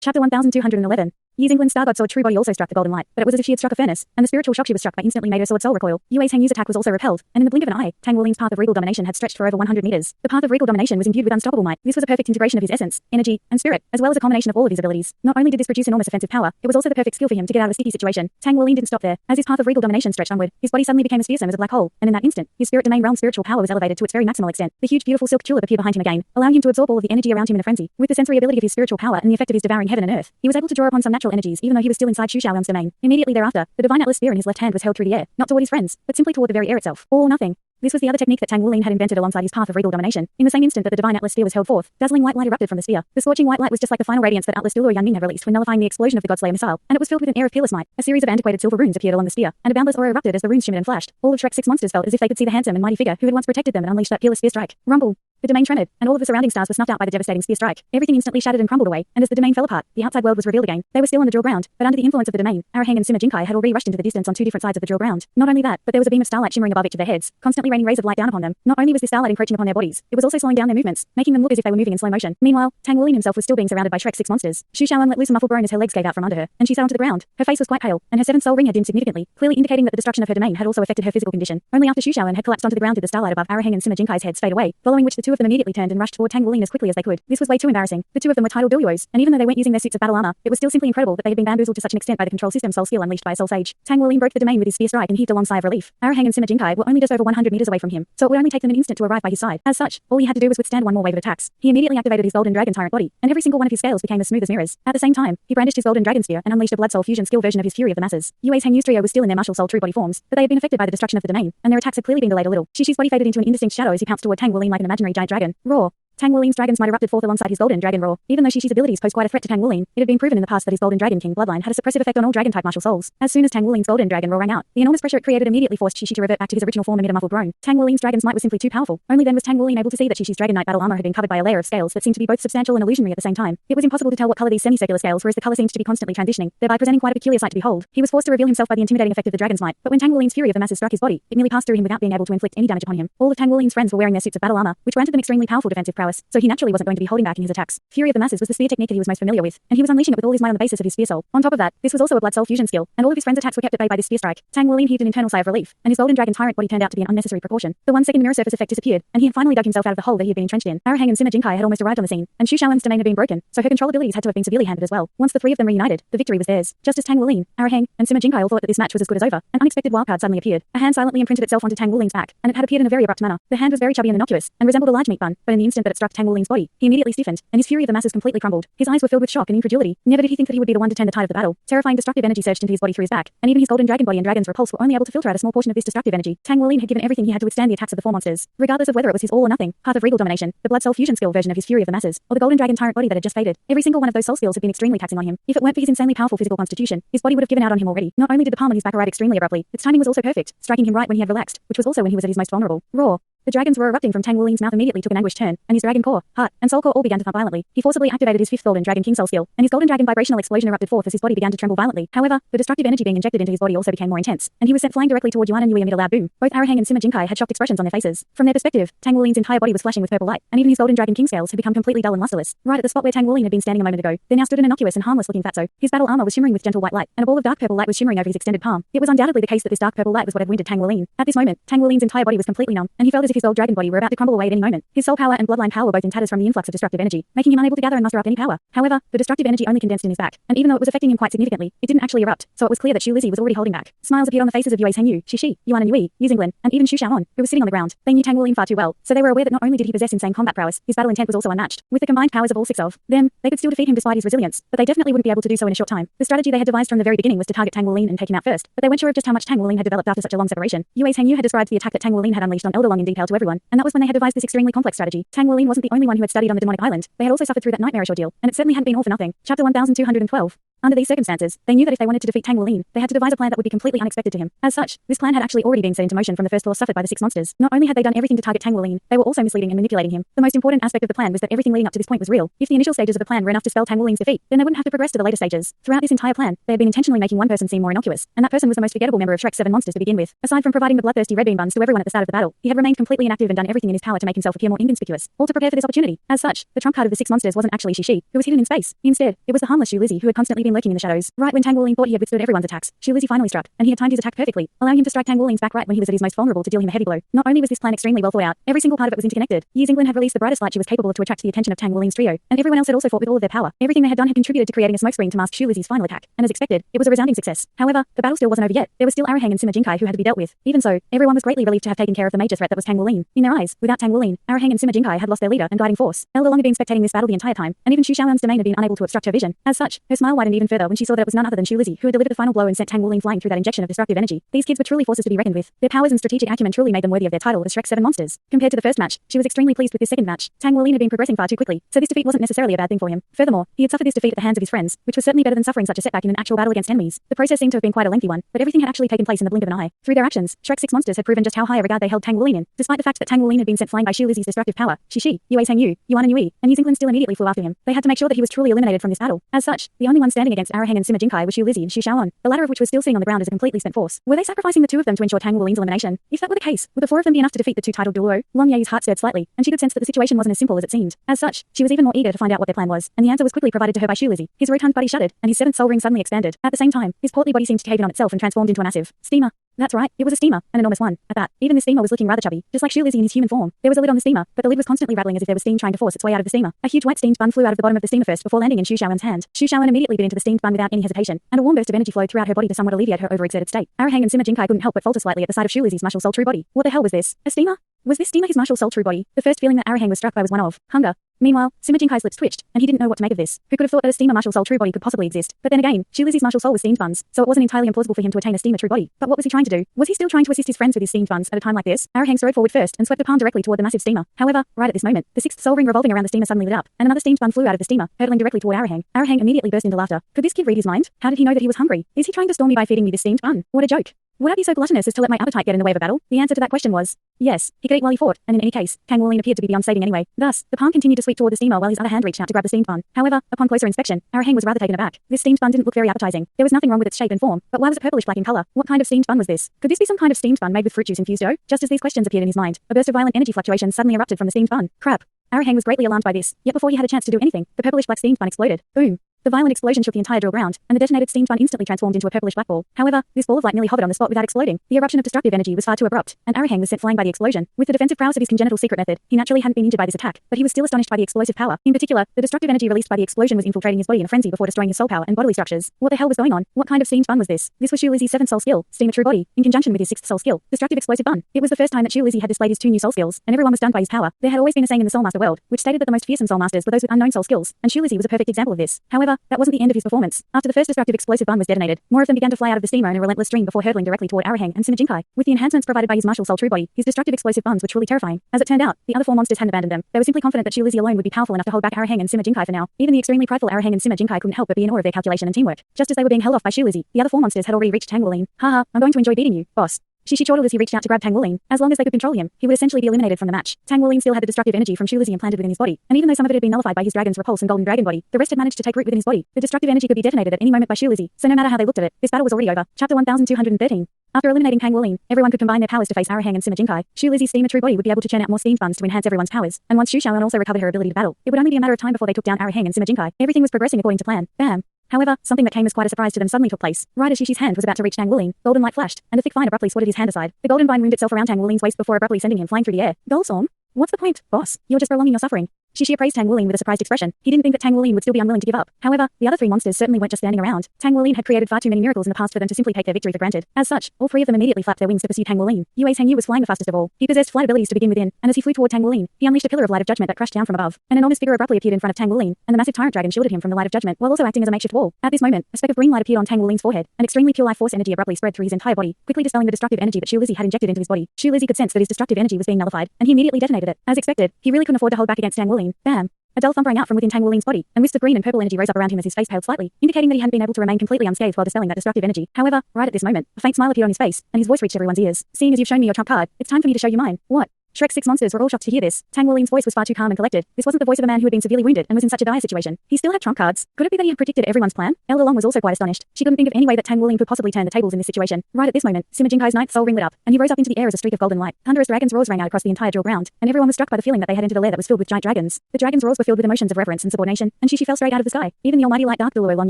Chapter 1211. Ye's England's star god sword true body also struck the golden light, but it was as if she had struck a furnace, and the spiritual shock she was struck by instantly made her sword soul recoil. Yue Hengyu's attack was also repelled, and in the blink of an eye, Tang Wulin's path of regal domination had stretched for over 100 meters. The path of regal domination was imbued with unstoppable might. This was a perfect integration of his essence, energy, and spirit, as well as a combination of all of his abilities. Not only did this produce enormous offensive power, it was also the perfect skill for him to get out of a sticky situation. Tang Wulin didn't stop there. As his path of regal domination stretched onward, his body suddenly became as fearsome as a black hole, and in that instant, his spirit domain realm spiritual power was elevated to its very maximal extent. The huge beautiful silk tulip appeared behind him again, allowing him to absorb all of the energy around him in a frenzy. With the sensory ability of his spiritual power and the effect of his devouring heaven and earth, he was able to draw upon some natural energies even though he was still inside Xu Shaowen's domain. Immediately thereafter, the divine atlas sphere in his left hand was held through the air, not toward his friends, but simply toward the very air itself. All or nothing. This was the other technique that Tang Wulin had invented alongside his path of regal domination. In the same instant that the divine atlas sphere was held forth, dazzling white light erupted from the sphere. The scorching white light was just like the final radiance that Atlas Douluo Yangming had released when nullifying the explosion of the Godslayer missile, and it was filled with an air of peerless might. A series of antiquated silver runes appeared along the sphere, and a boundless aura erupted as the runes shimmered and flashed. All of Shrek's 6 monsters felt as if they could see the handsome and mighty figure who had once protected them and unleashed that peerless spear strike. Rumble. The domain trembled, and all of the surrounding stars were snuffed out by the devastating spear strike. Everything instantly shattered and crumbled away, and as the domain fell apart, the outside world was revealed again. They were still on the drill ground, but under the influence of the domain, Arahang and Sima Jinkai had already rushed into the distance on 2 different sides of the drill ground. Not only that, but there was a beam of starlight shimmering above each of their heads, constantly raining rays of light down upon them. Not only was this starlight encroaching upon their bodies, it was also slowing down their movements, making them look as if they were moving in slow motion. Meanwhile, Tang Wulin himself was still being surrounded by Shrek's 6 monsters. Xu Shaowen let loose a muffled groan as her legs gave out from under her, and she fell onto the ground. Her face was quite pale, and her 7th soul ring had dimmed significantly, clearly indicating that the destruction of her domain had also affected her physical condition. Only after Xu Shaowen had collapsed onto the ground did the starlight above Arahang and Sima Jinkai's heads fade away, following which the two of them immediately turned and rushed toward Tang Wulin as quickly as they could. This was way too embarrassing. The two of them were titled Douluos, and even though they weren't using their suits of battle armor, it was still simply incredible that they had been bamboozled to such an extent by the control system soul skill unleashed by a soul sage. Tang Wulin broke the domain with his spear strike and heaved a long sigh of relief. Arahang and Sima Jinkai were only just over 100 meters away from him, so it would only take them an instant to arrive by his side. As such, all he had to do was withstand one more wave of attacks. He immediately activated his golden dragon tyrant body, and every single one of his scales became as smooth as mirrors. At the same time, he brandished his golden dragon spear and unleashed a blood soul fusion skill version of his fury of the masses. Yue Hengyu's trio was still in their martial soul true body forms, but they had been affected by the destruction of the domain, and their attacks had clearly been delayed a little. Shishi's body faded into an indistinct shadow as he pounced toward Tang Wulin like an imaginary giant dragon. Roar. Tang Wulin's dragon's might erupted forth alongside his golden dragon roar. Even though Shishi's abilities posed quite a threat to Tang Wulin, it had been proven in the past that his golden dragon king bloodline had a suppressive effect on all dragon-type martial souls. As soon as Tang Wulin's golden dragon roar rang out, the enormous pressure it created immediately forced Shishi to revert back to his original form amid a muffled groan. Tang Wulin's dragon's might was simply too powerful. Only then was Tang Wulin able to see that Shishi's dragon knight battle armor had been covered by a layer of scales that seemed to be both substantial and illusionary at the same time. It was impossible to tell what color these semicircular scales were as the color seemed to be constantly transitioning, thereby presenting quite a peculiar sight to behold. He was forced to reveal himself by the intimidating effect of the dragon's might, but when Tang Wulin's fury of the masses struck his body, it merely passed through him without being able to inflict any damage upon him. All of Tang Wulin's friends were wearing their suits of battle armor, which granted them extremely powerful defensive prowess, so he naturally wasn't going to be holding back in his attacks. Fury of the masses was the spear technique that he was most familiar with, and he was unleashing it with all his might on the basis of his spear soul. On top of that, this was also a blood soul fusion skill, and all of his friends' attacks were kept at bay by this spear strike. Tang Wulin heaved an internal sigh of relief, and his golden dragon tyrant body turned out to be an unnecessary precaution. The 1-second mirror surface effect disappeared, and he had finally dug himself out of the hole that he had been entrenched in. Arahang and Sima Jinkai had almost arrived on the scene, and Xu Shaowen's domain had been broken, so her control abilities had to have been severely hampered as well. Once the three of them reunited, the victory was theirs. Just as Tang Wulin, Arahang, and Sima Jinkai all thought that this match was as good as over, an unexpected wildcard suddenly appeared. A hand silently imprinted itself onto Tang Wulin's back, and it had appeared in a very abrupt manner. The hand was very chubby and innocuous, and resembled a large meat bun, but in the instant that it struck Tang Wulin's body, he immediately stiffened, and his fury of the masses completely crumbled. His eyes were filled with shock and incredulity. Never did he think that he would be the one to turn the tide of the battle. Terrifying destructive energy surged into his body through his back, and even his golden dragon body and dragon's repulse were only able to filter out a small portion of this destructive energy. Tang Wulin had given everything he had to withstand the attacks of the 4 monsters, regardless of whether it was his all or nothing path of regal domination, the blood soul fusion skill version of his fury of the masses, or the golden dragon tyrant body that had just faded. Every single one of those soul skills had been extremely taxing on him. If it weren't for his insanely powerful physical constitution, his body would have given out on him already. Not only did the palm on his back arrive extremely abruptly, its timing was also perfect, striking him right when he had relaxed, which was also when he was at his most vulnerable. Roar. The dragon's roar erupting from Tang Wulin's mouth immediately took an anguished turn, and his dragon core, heart, and soul core all began to thump violently. He forcibly activated his 5th golden dragon king soul skill, and his golden dragon vibrational explosion erupted forth as his body began to tremble violently. However, the destructive energy being injected into his body also became more intense, and he was sent flying directly toward Yuan and Yui amid a loud boom. Both Arahang and Sima Jinkai had shocked expressions on their faces. From their perspective, Tang Wulin's entire body was flashing with purple light, and even his golden dragon king scales had become completely dull and lusterless. Right at the spot where Tang Wulin had been standing a moment ago, there now stood an innocuous and harmless looking fatso. His battle armor was shimmering with gentle white light, and a ball of dark purple light was shimmering over his extended palm. It was undoubtedly the case that this dark purple light was what had wounded Tang Wulin. At this moment, Tang Wulin's entire body was completely numb, and he felt as if his gold dragon body were about to crumble away at any moment. His soul power and bloodline power were both in tatters from the influx of destructive energy, making him unable to gather and muster up any power. However, the destructive energy only condensed in his back, and even though it was affecting him quite significantly, it didn't actually erupt, so it was clear that Xu Lizzie was already holding back. Smiles appeared on the faces of Yue Hengyu, Shishi, Yuan and Yui, Yuzinglan, and even Xu Shaowen, who was sitting on the ground. They knew Tang Wulin far too well, so they were aware that not only did he possess insane combat prowess, his battle intent was also unmatched. With the combined powers of all 6 of them, they could still defeat him despite his resilience, but they definitely wouldn't be able to do so in a short time. The strategy they had devised from the very beginning was to target Tang Wulin and take him out first, but they weren't sure of just how much Tang Wulin had developed after such a long separation. Yue Hengyu had described the attack that Tang Wulin had unleashed on Elderlong in detail to everyone, and that was when they had devised this extremely complex strategy. Tang Wulin wasn't the only one who had studied on the demonic island. They had also suffered through that nightmarish ordeal, and it certainly hadn't been all for nothing. Chapter 1212. Under these circumstances, they knew that if they wanted to defeat Tang Wuling, they had to devise a plan that would be completely unexpected to him. As such, this plan had actually already been set into motion from the first loss suffered by the 6 monsters. Not only had they done everything to target Tang Wuling, they were also misleading and manipulating him. The most important aspect of the plan was that everything leading up to this point was real. If the initial stages of the plan were enough to spell Tang Wuling's defeat, then they wouldn't have to progress to the later stages. Throughout this entire plan, they had been intentionally making one person seem more innocuous, and that person was the most forgettable member of Shrek's 7 monsters to begin with. Aside from providing the bloodthirsty red bean buns to everyone at the start of the battle, he had remained completely inactive and done everything in his power to make himself appear more inconspicuous, all to prepare for this opportunity. As such, the trump card of the 6 monsters wasn't actually Shi, who was hidden in space. Instead, it was the harmless Shu Lizzie, who had constantly been lurking in the shadows. Right when Tang Wuling thought he had withstood everyone's attacks, Shu Lizzie finally struck, and he had timed his attack perfectly, allowing him to strike Tang Wuling's back right when he was at his most vulnerable to deal him a heavy blow. Not only was this plan extremely well thought out, every single part of it was interconnected. Years England had released the brightest light she was capable of to attract the attention of Tang Wuling's trio, and everyone else had also fought with all of their power. Everything they had done had contributed to creating a smokescreen to mask Shu Lizzie's final attack, and as expected, it was a resounding success. However, the battle still wasn't over yet. There was still Arahang and Sima Jinkai who had to be dealt with. Even so, everyone was greatly relieved to have taken care of the major threat that was Tang Wuling. In their eyes, without Tang Wuling, Arahang and Sima Jinkai had lost their leader and guiding force. Elle had long been spectating this battle the entire time, and even Xu Xiaoyan's domain had been unable to obstruct her vision. As such, her smile widened even further when she saw that it was none other than Shu Lizzie who had delivered the final blow and sent Tang Wuling flying through that injection of destructive energy. These kids were truly forces to be reckoned with. Their powers and strategic acumen truly made them worthy of their title as Shrek's 7 monsters. Compared to the first match, she was extremely pleased with this second match. Tang Wuling had been progressing far too quickly, so this defeat wasn't necessarily a bad thing for him. Furthermore, he had suffered this defeat at the hands of his friends, which was certainly better than suffering such a setback in an actual battle against enemies. The process seemed to have been quite a lengthy one, but everything had actually taken place in the blink of an eye. Through their actions, Shrek's 6 monsters had proven just how high a regard they held Tang Wuling in. Despite the fact that Tang Wuling had been sent flying by Shu Lizzie's destructive power, Shi, Yue Tang Yu, Yuan and Yui, and Years England still immediately flew after him. They had to make sure that he was truly eliminated from this battle. As such, the only one standing against Arahang and Sima Jinkai was Shu Lizzie and Xu Xiaoyan, the latter of which was still sitting on the ground as a completely spent force. Were they sacrificing the two of them to ensure Tang Wuling's elimination? If that were the case, would the 4 of them be enough to defeat the 2 titled Douluo? Long Ye's heart stirred slightly, and she could sense that the situation wasn't as simple as it seemed. As such, she was even more eager to find out what their plan was, and the answer was quickly provided to her by Shu Lizzie. His rotund body shuddered, and his 7th soul ring suddenly expanded. At the same time, his portly body seemed to cave in on itself and transformed into a massive steamer. That's right, it was a steamer, an enormous one. At that, even the steamer was looking rather chubby, just like Shu Lizzie in his human form. There was a lid on the steamer, but the lid was constantly rattling as if there was steam trying to force its way out of the steamer. A huge wet steamed bun flew out of the bottom of the steamer first before landing in Xu Xiaoyan's hand. Xu Xiaoyan immediately bit into the steamed bun without any hesitation, and a warm burst of energy flowed throughout her body to somewhat alleviate her overexerted state. Arahang and Sima Jinkai couldn't help but falter slightly at the sight of Shu Lizzie's martial soul true body. What the hell was this? A steamer? Was this steamer his martial soul true body? The first feeling that Arahang was struck by was one of hunger. Meanwhile, Sima Jinkai's lips twitched, and he didn't know what to make of this. Who could have thought that a steamer martial soul true body could possibly exist? But then again, Shu Lizzie's martial soul was steamed buns, so it wasn't entirely implausible for him to attain a steamer true body. But what was he trying to do? Was he still trying to assist his friends with his steamed buns at a time like this? Arahang strode forward first and swept the palm directly toward the massive steamer. However, right at this moment, the 6th soul ring revolving around the steamer suddenly lit up, and another steamed bun flew out of the steamer, hurtling directly toward Arahang. Arahang immediately burst into laughter. Could this kid read his mind? How did he know that he was hungry? Is he trying to storm me by feeding me this steamed bun? What a joke. Would I be so gluttonous as to let my appetite get in the way of a battle? The answer to that question was yes. He could eat while he fought, and in any case, Tang Wuling appeared to be beyond saving anyway. Thus, the palm continued to sweep toward the steamer while his other hand reached out to grab the steamed bun. However, upon closer inspection, Arahang was rather taken aback. This steamed bun didn't look very appetizing. There was nothing wrong with its shape and form, but why was it purplish black in color? What kind of steamed bun was this? Could this be some kind of steamed bun made with fruit juice infused dough? Just as these questions appeared in his mind, a burst of violent energy fluctuations suddenly erupted from the steamed bun. Crap. Arahang was greatly alarmed by this, yet before he had a chance to do anything, the purplish black steamed bun exploded. Boom. The violent explosion shook the entire drill ground, and the detonated steamed bun instantly transformed into a purplish black ball. However, this ball of light merely hovered on the spot without exploding. The eruption of destructive energy was far too abrupt, and Arahang was sent flying by the explosion. With the defensive prowess of his congenital secret method, he naturally hadn't been injured by this attack, but he was still astonished by the explosive power. In particular, the destructive energy released by the explosion was infiltrating his body in a frenzy before destroying his soul power and bodily structures. What the hell was going on? What kind of steamed bun was this? This was Shu Lizzie's 7th soul skill, Steamer True Body, in conjunction with his 6th soul skill, Destructive Explosive Bun. It was the first time that Shu Lizzie had displayed his 2 new soul skills, and everyone was stunned by his power. There had always been a saying in the Soul Master world, which stated that the most fearsome soul masters were those with unknown soul skills, and Shu Lizzie was a perfect example of this. However, that wasn't the end of his performance. After the first destructive explosive bun was detonated, more of them began to fly out of the steamer in a relentless stream before hurtling directly toward Arahang and Sima Jinkai. With the enhancements provided by his martial soul true body, his destructive explosive buns were truly terrifying. As it turned out, the other 4 monsters hadn't abandoned them. They were simply confident that Shu Lizzie alone would be powerful enough to hold back Arahang and Sima Jinkai for now. Even the extremely prideful Arahang and Sima Jinkai couldn't help but be in awe of their calculation and teamwork. Just as they were being held off by Shu Lizzie, the other 4 monsters had already reached Tang Wuling. Haha, I'm going to enjoy beating you, boss. Shi chortled as he reached out to grab Tang Wuling. As long as they could control him, he would essentially be eliminated from the match. Tang Wuling still had the destructive energy from Shu Lizzie implanted within his body, and even though some of it had been nullified by his dragon's repulse and golden dragon body, the rest had managed to take root within his body. The destructive energy could be detonated at any moment by Shu Lizzie, so no matter how they looked at it, this battle was already over. Chapter 1213. After eliminating Tang Wuling, everyone could combine their powers to face Arahang and Sima Jinkai. Shu Lizzie's Steamer True Body would be able to churn out more steamed buns to enhance everyone's powers, and once Xu Xiaoyan also recovered her ability to battle, it would only be a matter of time before they took down Arahang and Sima Jinkai. Everything was progressing according to plan. Bam. However, something that came as quite a surprise to them suddenly took place. Right as Shishi's hand was about to reach Tang Wuling, golden light flashed, and a thick vine abruptly swatted his hand aside. The golden vine wound itself around Tang Wuling's waist before abruptly sending him flying through the air. Goldstorm? What's the point, boss? You're just prolonging your suffering. Shishi appraised Tang Wuling with a surprised expression. He didn't think that Tang Wuling would still be unwilling to give up. However, the other 3 monsters certainly weren't just standing around. Tang Wuling had created far too many miracles in the past for them to simply take their victory for granted. As such, all 3 of them immediately flapped their wings to pursue Tang Wuling. Yue Tang Yu was flying the fastest of all. He possessed flight abilities to begin within, and as he flew toward Tang Wuling, he unleashed a pillar of light of judgment that crashed down from above. An enormous figure abruptly appeared in front of Tang Wuling, and the massive tyrant dragon shielded him from the light of judgment while also acting as a makeshift wall. At this moment, a speck of green light appeared on Tang Wuling's forehead, and extremely pure life force energy abruptly spread through his entire body, quickly dispelling the destructive energy that Shu Lizzie had injected into his body. Shu Lizzie could sense that his destructive energy was being nullified, and he immediately detonated it. As expected, he really couldn't afford to hold back against Tang Wuling. Bam. A dull thump rang out from within Tang Wulin's body, and wisps of green and purple energy rose up around him as his face paled slightly, indicating that he hadn't been able to remain completely unscathed while dispelling that destructive energy. However, right at this moment, a faint smile appeared on his face, and his voice reached everyone's ears. Seeing as you've shown me your trump card, it's time for me to show you mine. What? Shrek's 6 monsters were all shocked to hear this. Tang Wulin's voice was far too calm and collected. This wasn't the voice of a man who had been severely wounded and was in such a dire situation. He still had trump cards. Could it be that he had predicted everyone's plan? Elder Long was also quite astonished. She couldn't think of any way that Tang Wulin could possibly turn the tables in this situation. Right at this moment, Sima Jinkai's ninth soul ring lit up, and he rose up into the air as a streak of golden light. Thunderous dragons' roars rang out across the entire drill ground, and everyone was struck by the feeling that they had entered a lair that was filled with giant dragons. The dragons' roars were filled with emotions of reverence and subordination, and she fell straight out of the sky. Even the almighty light dark Douluo Long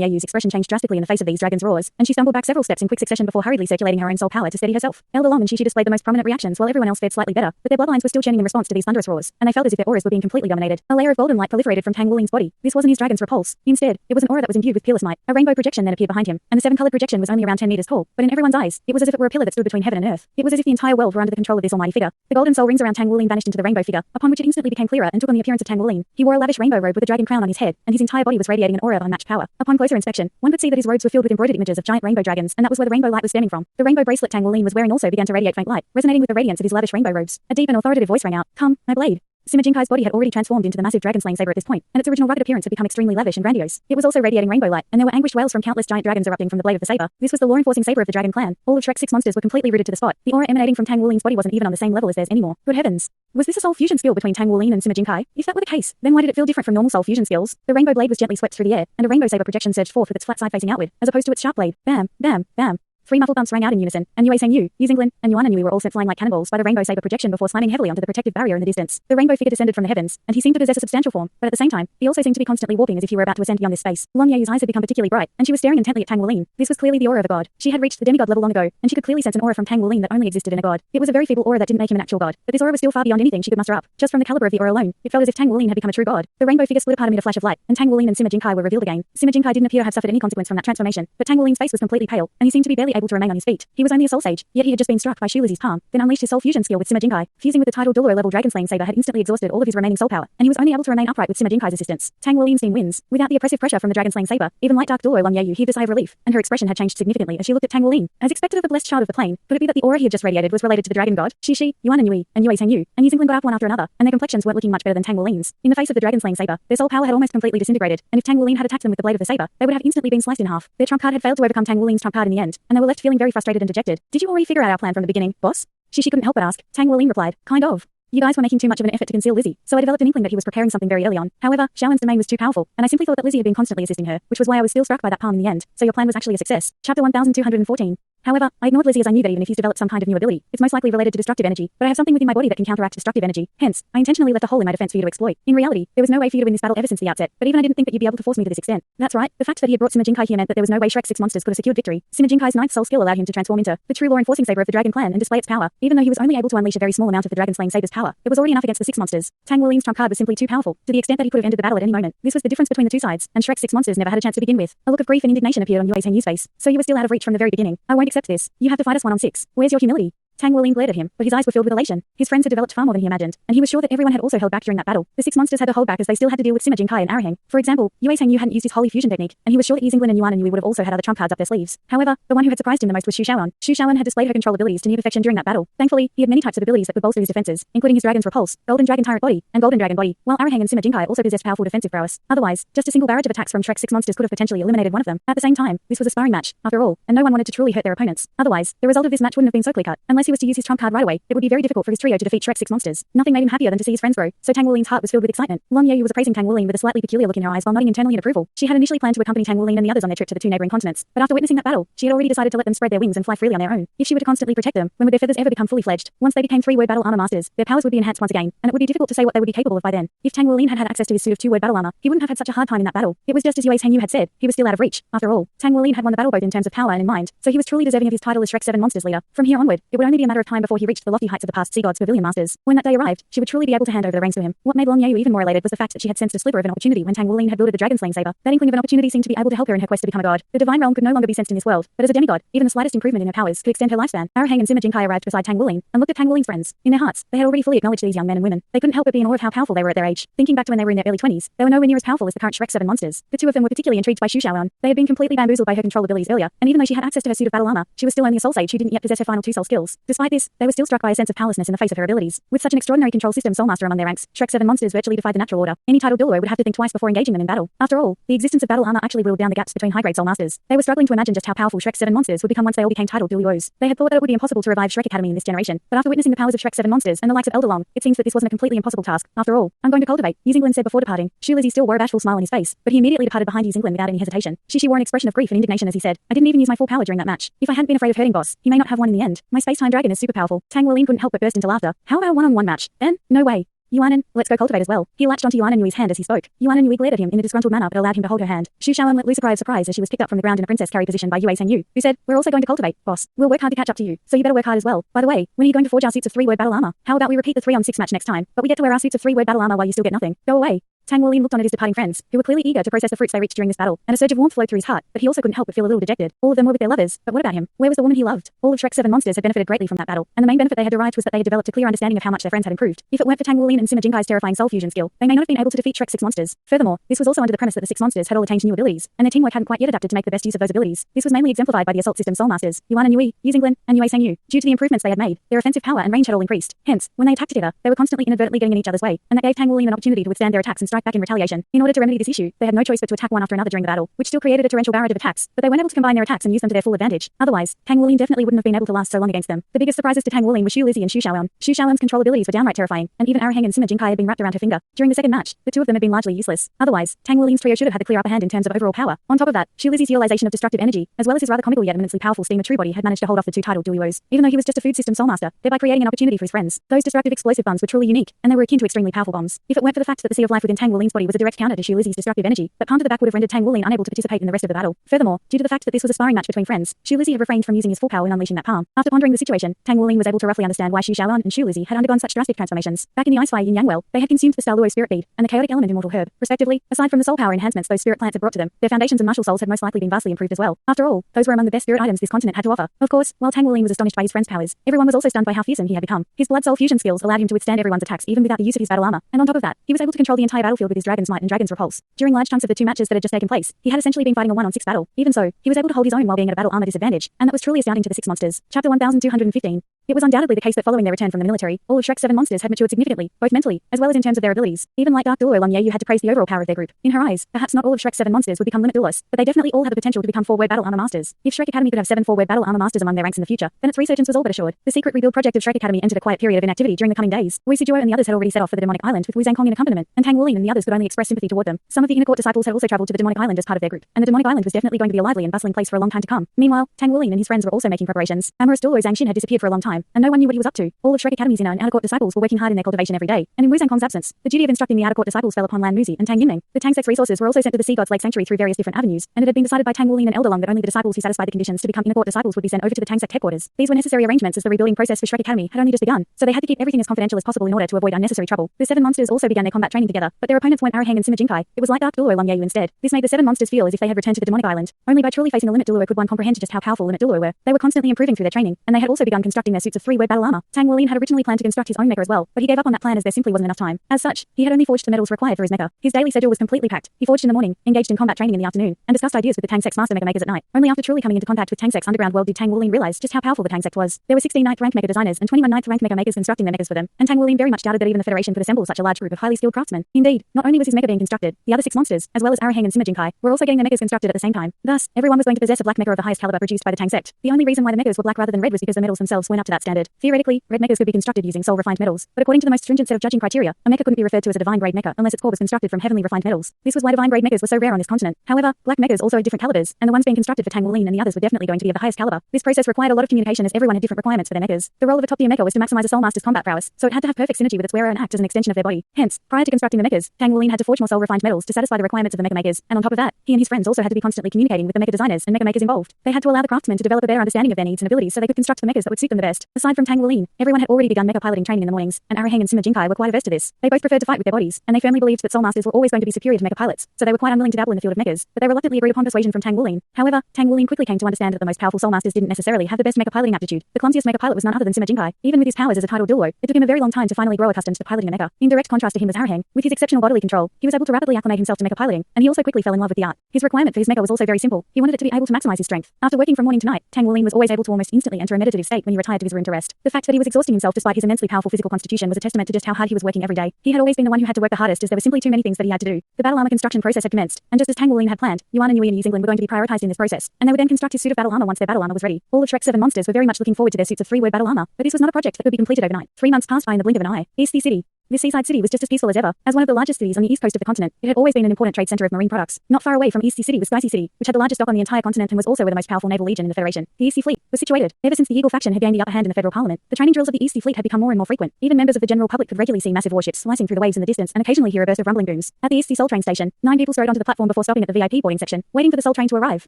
Yeyu's expression changed drastically in the face of these dragons' roars, and she stumbled back several steps in quick succession before hurriedly circulating her own soul power to steady herself. Elder Long and she displayed the most prominent reactions while everyone else fared slightly better, but their bloodlines were still churning in response to these thunderous roars, and they felt as if their auras were being completely dominated. A layer of golden light proliferated from Tang Wulin's body. This wasn't his dragon's repulse. Instead, it was an aura that was imbued with peerless might. A rainbow projection then appeared behind him, and the seven-colored projection was only around 10 meters tall, but in everyone's eyes, it was as if it were a pillar that stood between heaven and earth. It was as if the entire world were under the control of this almighty figure. The golden soul rings around Tang Wulin vanished into the rainbow figure, upon which it instantly became clearer and took on the appearance of Tang Wulin. He wore a lavish rainbow robe with a dragon crown on his head, and his entire body was radiating an aura of unmatched power. Upon closer inspection, one could see that his robes were filled with embroidered images of giant rainbow dragons, and that was where the rainbow light was stemming from. The rainbow bracelet Tang Wulin was wearing also began to radiate faint light, resonating with the radiance of his lavish rainbow robes. A deep and authoritative voice rang out, "Come, my blade." Sima Jinkai's body had already transformed into the massive dragon-slaying saber at this point, and its original rugged appearance had become extremely lavish and grandiose. It was also radiating rainbow light, and there were anguished wails from countless giant dragons erupting from the blade of the saber. This was the law-enforcing saber of the dragon clan. All of Shrek's 6 monsters were completely rooted to the spot. The aura emanating from Tang Wulin's body wasn't even on the same level as theirs anymore. Good heavens. Was this a soul fusion skill between Tang Wulin and Sima Jinkai? If that were the case, then why did it feel different from normal soul fusion skills? The rainbow blade was gently swept through the air, and a rainbow saber projection surged forth with its flat side facing outward, as opposed to its sharp blade. Bam, bam, bam. 3 muffled bumps rang out in unison, and Yue Sengyu, Yizenglin, and Yuan Nui were all sent flying like cannonballs by the rainbow saber projection before slamming heavily onto the protective barrier in the distance. The rainbow figure descended from the heavens, and he seemed to possess a substantial form, but at the same time, he also seemed to be constantly warping as if he were about to ascend beyond this space. Long Yeyu's eyes had become particularly bright, and she was staring intently at Tang Wulin. This was clearly the aura of a god. She had reached the demigod level long ago, and she could clearly sense an aura from Tang Wulin that only existed in a god. It was a very feeble aura that didn't make him an actual god, but this aura was still far beyond anything she could muster up. Just from the caliber of the aura alone, it felt as if Tang Wulin had become a true god. The rainbow figure split apart amid a flash of light, and Tang Wulin and Sima Jinkai were revealed again. Sima Jinkai didn't appear to have suffered any consequence from that transformation, but Tang Wulin's face was completely pale, and he seemed to be barely able to remain on his feet. He was only a soul sage, yet he had just been struck by Shu Lizzie's palm, then unleashed his soul fusion skill with Sima Jinkai. Fusing with the tidal Douluo level dragon slaying saber had instantly exhausted all of his remaining soul power, and he was only able to remain upright with Sima Jinkai's assistance. Tang Wulin's team wins. Without the oppressive pressure from the dragon slaying saber, even light dark Douluo Long Yeyu heaved a sigh of relief, and her expression had changed significantly as she looked at Tang Wulin. As expected of the blessed child of the plain, could it be that the aura he had just radiated was related to the dragon god? Shi, Yuan Nui, and Yue Sengyu, and Yizenglin got up one after another, and their complexions weren't looking much better than Tang Wulin's. In the face of the dragon slaying saber, their soul power had almost completely disintegrated, and if Tang Wulin had attacked them with the blade of the saber, they would have instantly been sliced in half. Their trump card had failed to overcome Tang Wulin's trump card in the end, and they were left feeling very frustrated and dejected. Did you already figure out our plan from the beginning, boss? She couldn't help but ask. Tang Wulin replied, kind of. You guys were making too much of an effort to conceal Lizzie, so I developed an inkling that he was preparing something very early on. However, Xiaowen's domain was too powerful, and I simply thought that Lizzie had been constantly assisting her, which was why I was still struck by that palm in the end. So your plan was actually a success. Chapter 1214. However, I ignored Lizzie as I knew that even if he's developed some kind of new ability, it's most likely related to destructive energy, but I have something within my body that can counteract destructive energy. Hence, I intentionally left a hole in my defense for you to exploit. In reality, there was no way for you to win this battle ever since the outset, but even I didn't think that you'd be able to force me to this extent. That's right, the fact that he had brought Sima Jinkai here meant that there was no way Shrek's 6 monsters could have secured victory. Sima Jinkai's ninth soul skill allowed him to transform into the true law-enforcing saber of the dragon clan and display its power, even though he was only able to unleash a very small amount of the dragon-slaying saber's power. It was already enough against the 6 monsters. Tang Wulin's trump card was simply too powerful, to the extent that he could have ended the battle at any moment. This was the difference between the two sides, and Shrek's 6 monsters never had a chance to begin with. A look of grief and indignation appeared on Yue Sengyu's face. So you were still out of reach from the very beginning. I won't accept this. You have to fight us 1-on-6. Where's your humility? Tang Wulin glared at him, but his eyes were filled with elation. His friends had developed far more than he imagined, and he was sure that everyone had also held back during that battle. The 6 monsters had to hold back as they still had to deal with Sima Jinkai and Araheng. For example, Yue Sengyu hadn't used his holy fusion technique, and he was sure that Yizenglin and Yuan Nui would have also had other trump cards up their sleeves. However, the one who had surprised him the most was Shu Xiaowen. Shu Xiaowen had displayed her control abilities to near perfection during that battle. Thankfully, he had many types of abilities that could bolster his defenses, including his dragon's repulse, golden dragon tyrant body, and golden dragon body, while Araheng and Sima Jinkai also possessed powerful defensive prowess. Otherwise, just a single barrage of attacks from Shrek's 6 monsters could have potentially eliminated one of them. At the same time, this was a sparring match, after all, and no one wanted to truly hurt their opponents. Otherwise, the result of this match wouldn't have been so clear-cut. Unless he was to use his trump card right away, it would be very difficult for his trio to defeat Shrek's 6 monsters. Nothing made him happier than to see his friends grow, so Tang Wulin's heart was filled with excitement. Long Yeyu was praising Tang Wulin with a slightly peculiar look in her eyes while nodding internally in approval. She had initially planned to accompany Tang Wulin and the others on their trip to the 2 neighboring continents, but after witnessing that battle, she had already decided to let them spread their wings and fly freely on their own. If she were to constantly protect them, when would their feathers ever become fully fledged? Once they became 3-word battle armor masters, their powers would be enhanced once again, and it would be difficult to say what they would be capable of by then. If Tang Wulin had had access to his suit of 2-word battle armor, he wouldn't have had such a hard time in that battle. It was just as Yue Sengyu had said, he was still out of reach. After all, Tang Wulin had won the battle both in terms of power and in mind, so he was truly deserving of his title as Shrek's 7 monsters leader. From here onward, it would only be a matter of time before he reached the lofty heights of the past sea gods pavilion masters. When that day arrived, she would truly be able to hand over the reins to him. What made Long Yeyu even more elated was the fact that she had sensed a sliver of an opportunity when Tang Wulin had wielded the dragon-slaying saber. That inkling of an opportunity seemed to be able to help her in her quest to become a god. The divine realm could no longer be sensed in this world, but as a demigod, even the slightest improvement in her powers could extend her lifespan. Araheng and Sima Jinkai arrived beside Tang Wulin and looked at Tang Wulin's friends. In their hearts, they had already fully acknowledged these young men and women. They couldn't help but be in awe of how powerful they were at their age. Thinking back to when they were in their early 20s, they were nowhere near as powerful as the current Shrek 7 monsters. The two of them were particularly intrigued by Shu Xiaowen. They had been completely bamboozled by her control abilities earlier, and even though she had access to her suit of battle armor, she was still only a soul sage who didn't yet possess her final 2 soul skills. Despite this, they were still struck by a sense of powerlessness in the face of her abilities. With such an extraordinary control system soulmaster among their ranks, Shrek 7 monsters virtually defied the natural order. Any titled Douluo would have to think twice before engaging them in battle. After all, the existence of battle armor actually whittled down the gaps between high-grade soulmasters. They were struggling to imagine just how powerful Shrek 7 monsters would become once they all became titled Douluos. They had thought that it would be impossible to revive Shrek Academy in this generation, but after witnessing the powers of Shrek 7 monsters and the likes of Elder Long, it seems that this wasn't a completely impossible task. After all, I'm going to cultivate, Yuzinglin said before departing. Shu Lizzie still wore a bashful smile on his face, but he immediately departed behind Yuzinglin without any hesitation. Shishi wore an expression of grief and indignation as he said, I didn't even use my full power during that match. If I hadn't been afraid of hurting boss, he may not have won in the end. My space-time dragon is super powerful. Tang Wuling couldn't help but burst into laughter. How about a one-on-one match? Ben? No way. Yuanan, let's go cultivate as well. He latched onto Yuanan Yui's hand as he spoke. Yuanan Yui glared at him in a disgruntled manner but allowed him to hold her hand. Shu Shaoan let loose a cry of surprise as she was picked up from the ground in a princess carry position by Yue Sengyu, who said, we're also going to cultivate, boss. We'll work hard to catch up to you, so you better work hard as well. By the way, when are you going to forge our suits of 3-word battle armor? How about we repeat the 3-on-6 match next time, but we get to wear our suits of 3-word battle armor while you still get nothing. Go away. Tang Wuling looked on at his departing friends, who were clearly eager to process the fruits they reached during this battle, and a surge of warmth flowed through his heart, but he also couldn't help but feel a little dejected. All of them were with their lovers, but what about him? Where was the woman he loved? All of Shrek's 7 monsters had benefited greatly from that battle, and the main benefit they had derived was that they had developed a clear understanding of how much their friends had improved. If it weren't for Tang Wuling and Sima Jinkai's terrifying soul fusion skill, they may not have been able to defeat Shrek's 6 monsters. Furthermore, this was also under the premise that the 6 monsters had all attained new abilities, and their teamwork hadn't quite yet adapted to make the best use of those abilities. This was mainly exemplified by the assault system soul masters, Yuan Yui, Yuzinglin, and Yue Sengyu. Due to the improvements they had made, their offensive power and range had all increased. Hence, when they attacked together, they were constantly inadvertently getting in each other's way, and that gave Tang Wuling an opportunity to withstand their attacks and strike back in retaliation. In order to remedy this issue, they had no choice but to attack one after another during the battle, which still created a torrential barrage of attacks, but they weren't able to combine their attacks and use them to their full advantage. Otherwise, Tang Wuling definitely wouldn't have been able to last so long against them. The biggest surprises to Tang Wuling were Shu Lizzie and Shu Shaoan. Shu Shaoan's control abilities were downright terrifying, and even Araheng and Sima Jinkai had been wrapped around her finger. During the second match, the two of them had been largely useless. Otherwise, Tang Wuling's trio should have had the clear upper hand in terms of overall power. On top of that, Shu Lizzie's utilization of destructive energy, as well as his rather comical yet immensely powerful steam of true body had managed to hold off the two titled Douluos, even though he was just a food system soulmaster, thereby creating an opportunity for his friends. Those destructive explosive bombs were truly unique, and they were akin to extremely powerful bombs. If it weren't for the fact that the sea of life within Tang Wuling's body was a direct counter to Shu Lizzie's destructive energy, that palm to the back would have rendered Tang Wuling unable to participate in the rest of the battle. Furthermore, due to the fact that this was a sparring match between friends, Shu Lizzie had refrained from using his full power in unleashing that palm. After pondering the situation, Tang Wuling was able to roughly understand why Shu Shaoan and Shu Lizzie had undergone such drastic transformations. Back in the Ice Fire Yin Yang Well, they had consumed the Douluo spirit bead and the chaotic element immortal herb, respectively. Aside from the soul power enhancements those spirit plants had brought to them, their foundations and martial souls had most likely been vastly improved as well. After all, those were among the best spirit items this continent had to offer. Of course, while Tang Wuling was astonished by his friend's powers, everyone was also stunned by how fearsome he had become. His blood soul fusion skills allowed him to withstand everyone's attacks even without the use of his battle armor, and on top of that, he was able to control the entire battlefield with his dragon's might and dragon's repulse. During large chunks of the 2 matches that had just taken place, he had essentially been fighting a 1-on-6 battle. Even so, he was able to hold his own while being at a battle armor disadvantage, and that was truly astounding to the 6 monsters. Chapter 1215. It was undoubtedly the case that following their return from the military, all of Shrek's 7 monsters had matured significantly, both mentally, as well as in terms of their abilities. Even like Dark Douluo Long Ye, you had to praise the overall power of their group. In her eyes, perhaps not all of Shrek's 7 monsters would become limit duelists, but they definitely all had the potential to become 4-word battle armor masters. If Shrek Academy could have 7 4-word battle armor masters among their ranks in the future, then its resurgence was all but assured. The secret rebuild project of Shrek Academy entered a quiet period of inactivity during the coming days. Wei Sijuo and the others had already set off for the demonic island with Wu Zhangkong in accompaniment, and Tang Wuling and the others could only express sympathy toward them. Some of the inner court disciples had also traveled to the demonic island as part of their group, and the demonic island was definitely going to be a lively and bustling place for a long time to come. Meanwhile, Tang Wuling and his friends were also making preparations. Amorous Douluo Zhangxin had disappeared for a long time, and no one knew what he was up to. All of Shrek Academy's inner and outer court disciples were working hard in their cultivation every day, and in Wu Zhangkong's absence, the duty of instructing the outer court disciples fell upon Lan Muzi and Tang Yinming. The Tang Sect's resources were also sent to the Sea God's Lake Sanctuary through various different avenues, and it had been decided by Tang Wuling and Elder Long that only the disciples who satisfied the conditions to become inner court disciples would be sent over to the Tang Sect headquarters. These were necessary arrangements as the rebuilding process for Shrek Academy had only just begun, so they had to keep everything as confidential as possible in order to avoid unnecessary trouble. The 7 monsters also began their combat training together, but their opponents weren't Araheng and Sima Jinkai. It was like Dark Douluo Long Ye instead. This made the 7 monsters feel as if they had returned to the demonic island. Only by truly facing a limit Douluo could one comprehend just how powerful limit Douluo were. They were constantly improving through their training, and they had also begun constructing their suits of 3-word battle armor. Tang Wuling had originally planned to construct his own mecha as well, but he gave up on that plan as there simply wasn't enough time. As such, he had only forged the metals required for his mecha. His daily schedule was completely packed. He forged in the morning, engaged in combat training in the afternoon, and discussed ideas with the Tang Sect's master mecha makers at night. Only after truly coming into contact with Tang Sect's underground world did Tang Wuling realize just how powerful the Tang Sect was. There were 16 9th rank mecha designers and 21 9th rank mecha makers constructing their mechas for them, and Tang Wuling very much doubted that even the Federation could assemble such a large group of highly skilled craftsmen. Indeed, not only was his mecha being constructed, the other 6 monsters, as well as Araheng and Sima Jinkai, were also getting their mechas constructed at the same time. Thus, everyone was going to possess a black mecha of the highest caliber produced by the Tang Sect. The only reason why the mechas were black rather than red was because the metals themselves weren't up to that standard. Theoretically, red mechas could be constructed using soul-refined metals, but according to the most stringent set of judging criteria, a mecha couldn't be referred to as a divine grade mecha unless its core was constructed from heavenly refined metals. This was why divine grade mechas were so rare on this continent. However, black mechas also had different calibers, and the ones being constructed for Tang Wuling and the others were definitely going to be of the highest caliber. This process required a lot of communication as everyone had different requirements for their mechas. The role of a top tier mecha was to maximize a soul master's combat prowess, so it had to have perfect synergy with its wearer and act as an extension of their body. Hence, prior to constructing the mechas, Tang Wuling had to forge more soul refined metals to satisfy the requirements of the mecha makers, and on top of that, he and his friends also had to be constantly communicating with the mecha designers and mecha makers involved. They had to allow the craftsmen to develop a better understanding of their needs and abilities so they could construct the mechas that would suit them the best. Aside from Tang Wuling, everyone had already begun mecha piloting training in the mornings, and Araheng and Sima Jinkai were quite averse to this. They both preferred to fight with their bodies, and they firmly believed that soul masters were always going to be superior to mecha pilots, so they were quite unwilling to dabble in the field of mechas, but they reluctantly agreed upon persuasion from Tang Wuling. However, Tang Wuling quickly came to understand that the most powerful soul masters didn't necessarily have the best mecha piloting aptitude. The clumsiest mecha pilot was none other than Sima Jinkai. Even with his powers as a titled Douluo, it took him a very long time to finally grow accustomed to piloting a mecha. In direct contrast to him was Araheng. With his exceptional bodily control, he was able to rapidly acclimate himself to mecha piloting, and he also quickly fell in love with the art. His requirement for his mecha was also very simple. He wanted it to be able to maximize his strength. After working from morning to night, Tang Wuling was always able to almost instantly enter a meditative state when he retired to his room to rest. The fact that he was exhausting himself despite his immensely powerful physical constitution was a testament to just how hard he was working every day. He had always been the one who had to work the hardest as there were simply too many things that he had to do. The battle armor construction process had commenced, and just as Tang Wuling had planned, Yuan and Yui and East England were going to be prioritized in this process, and they would then construct his suit of battle armor once their battle armor was ready. All of Shrek 7 monsters were very much looking forward to their suits of 3-word battle armor, but this was not a project that could be completed overnight. 3 months passed by in the blink of an eye. East Sea City. This seaside city was just as peaceful as ever. As one of the largest cities on the east coast of the continent, it had always been an important trade center of marine products. Not far away from East Sea City was Sky Sea City, which had the largest dock on the entire continent and was also where the most powerful naval legion in the Federation, the East Sea Fleet, was situated. Ever since the Eagle faction had gained the upper hand in the federal parliament, the training drills of the East Sea Fleet had become more and more frequent. Even members of the general public could regularly see massive warships slicing through the waves in the distance and occasionally hear a burst of rumbling booms. At the East Sea Soul Train station, 9 people strode onto the platform before stopping at the VIP boarding section, waiting for the Soul Train to arrive.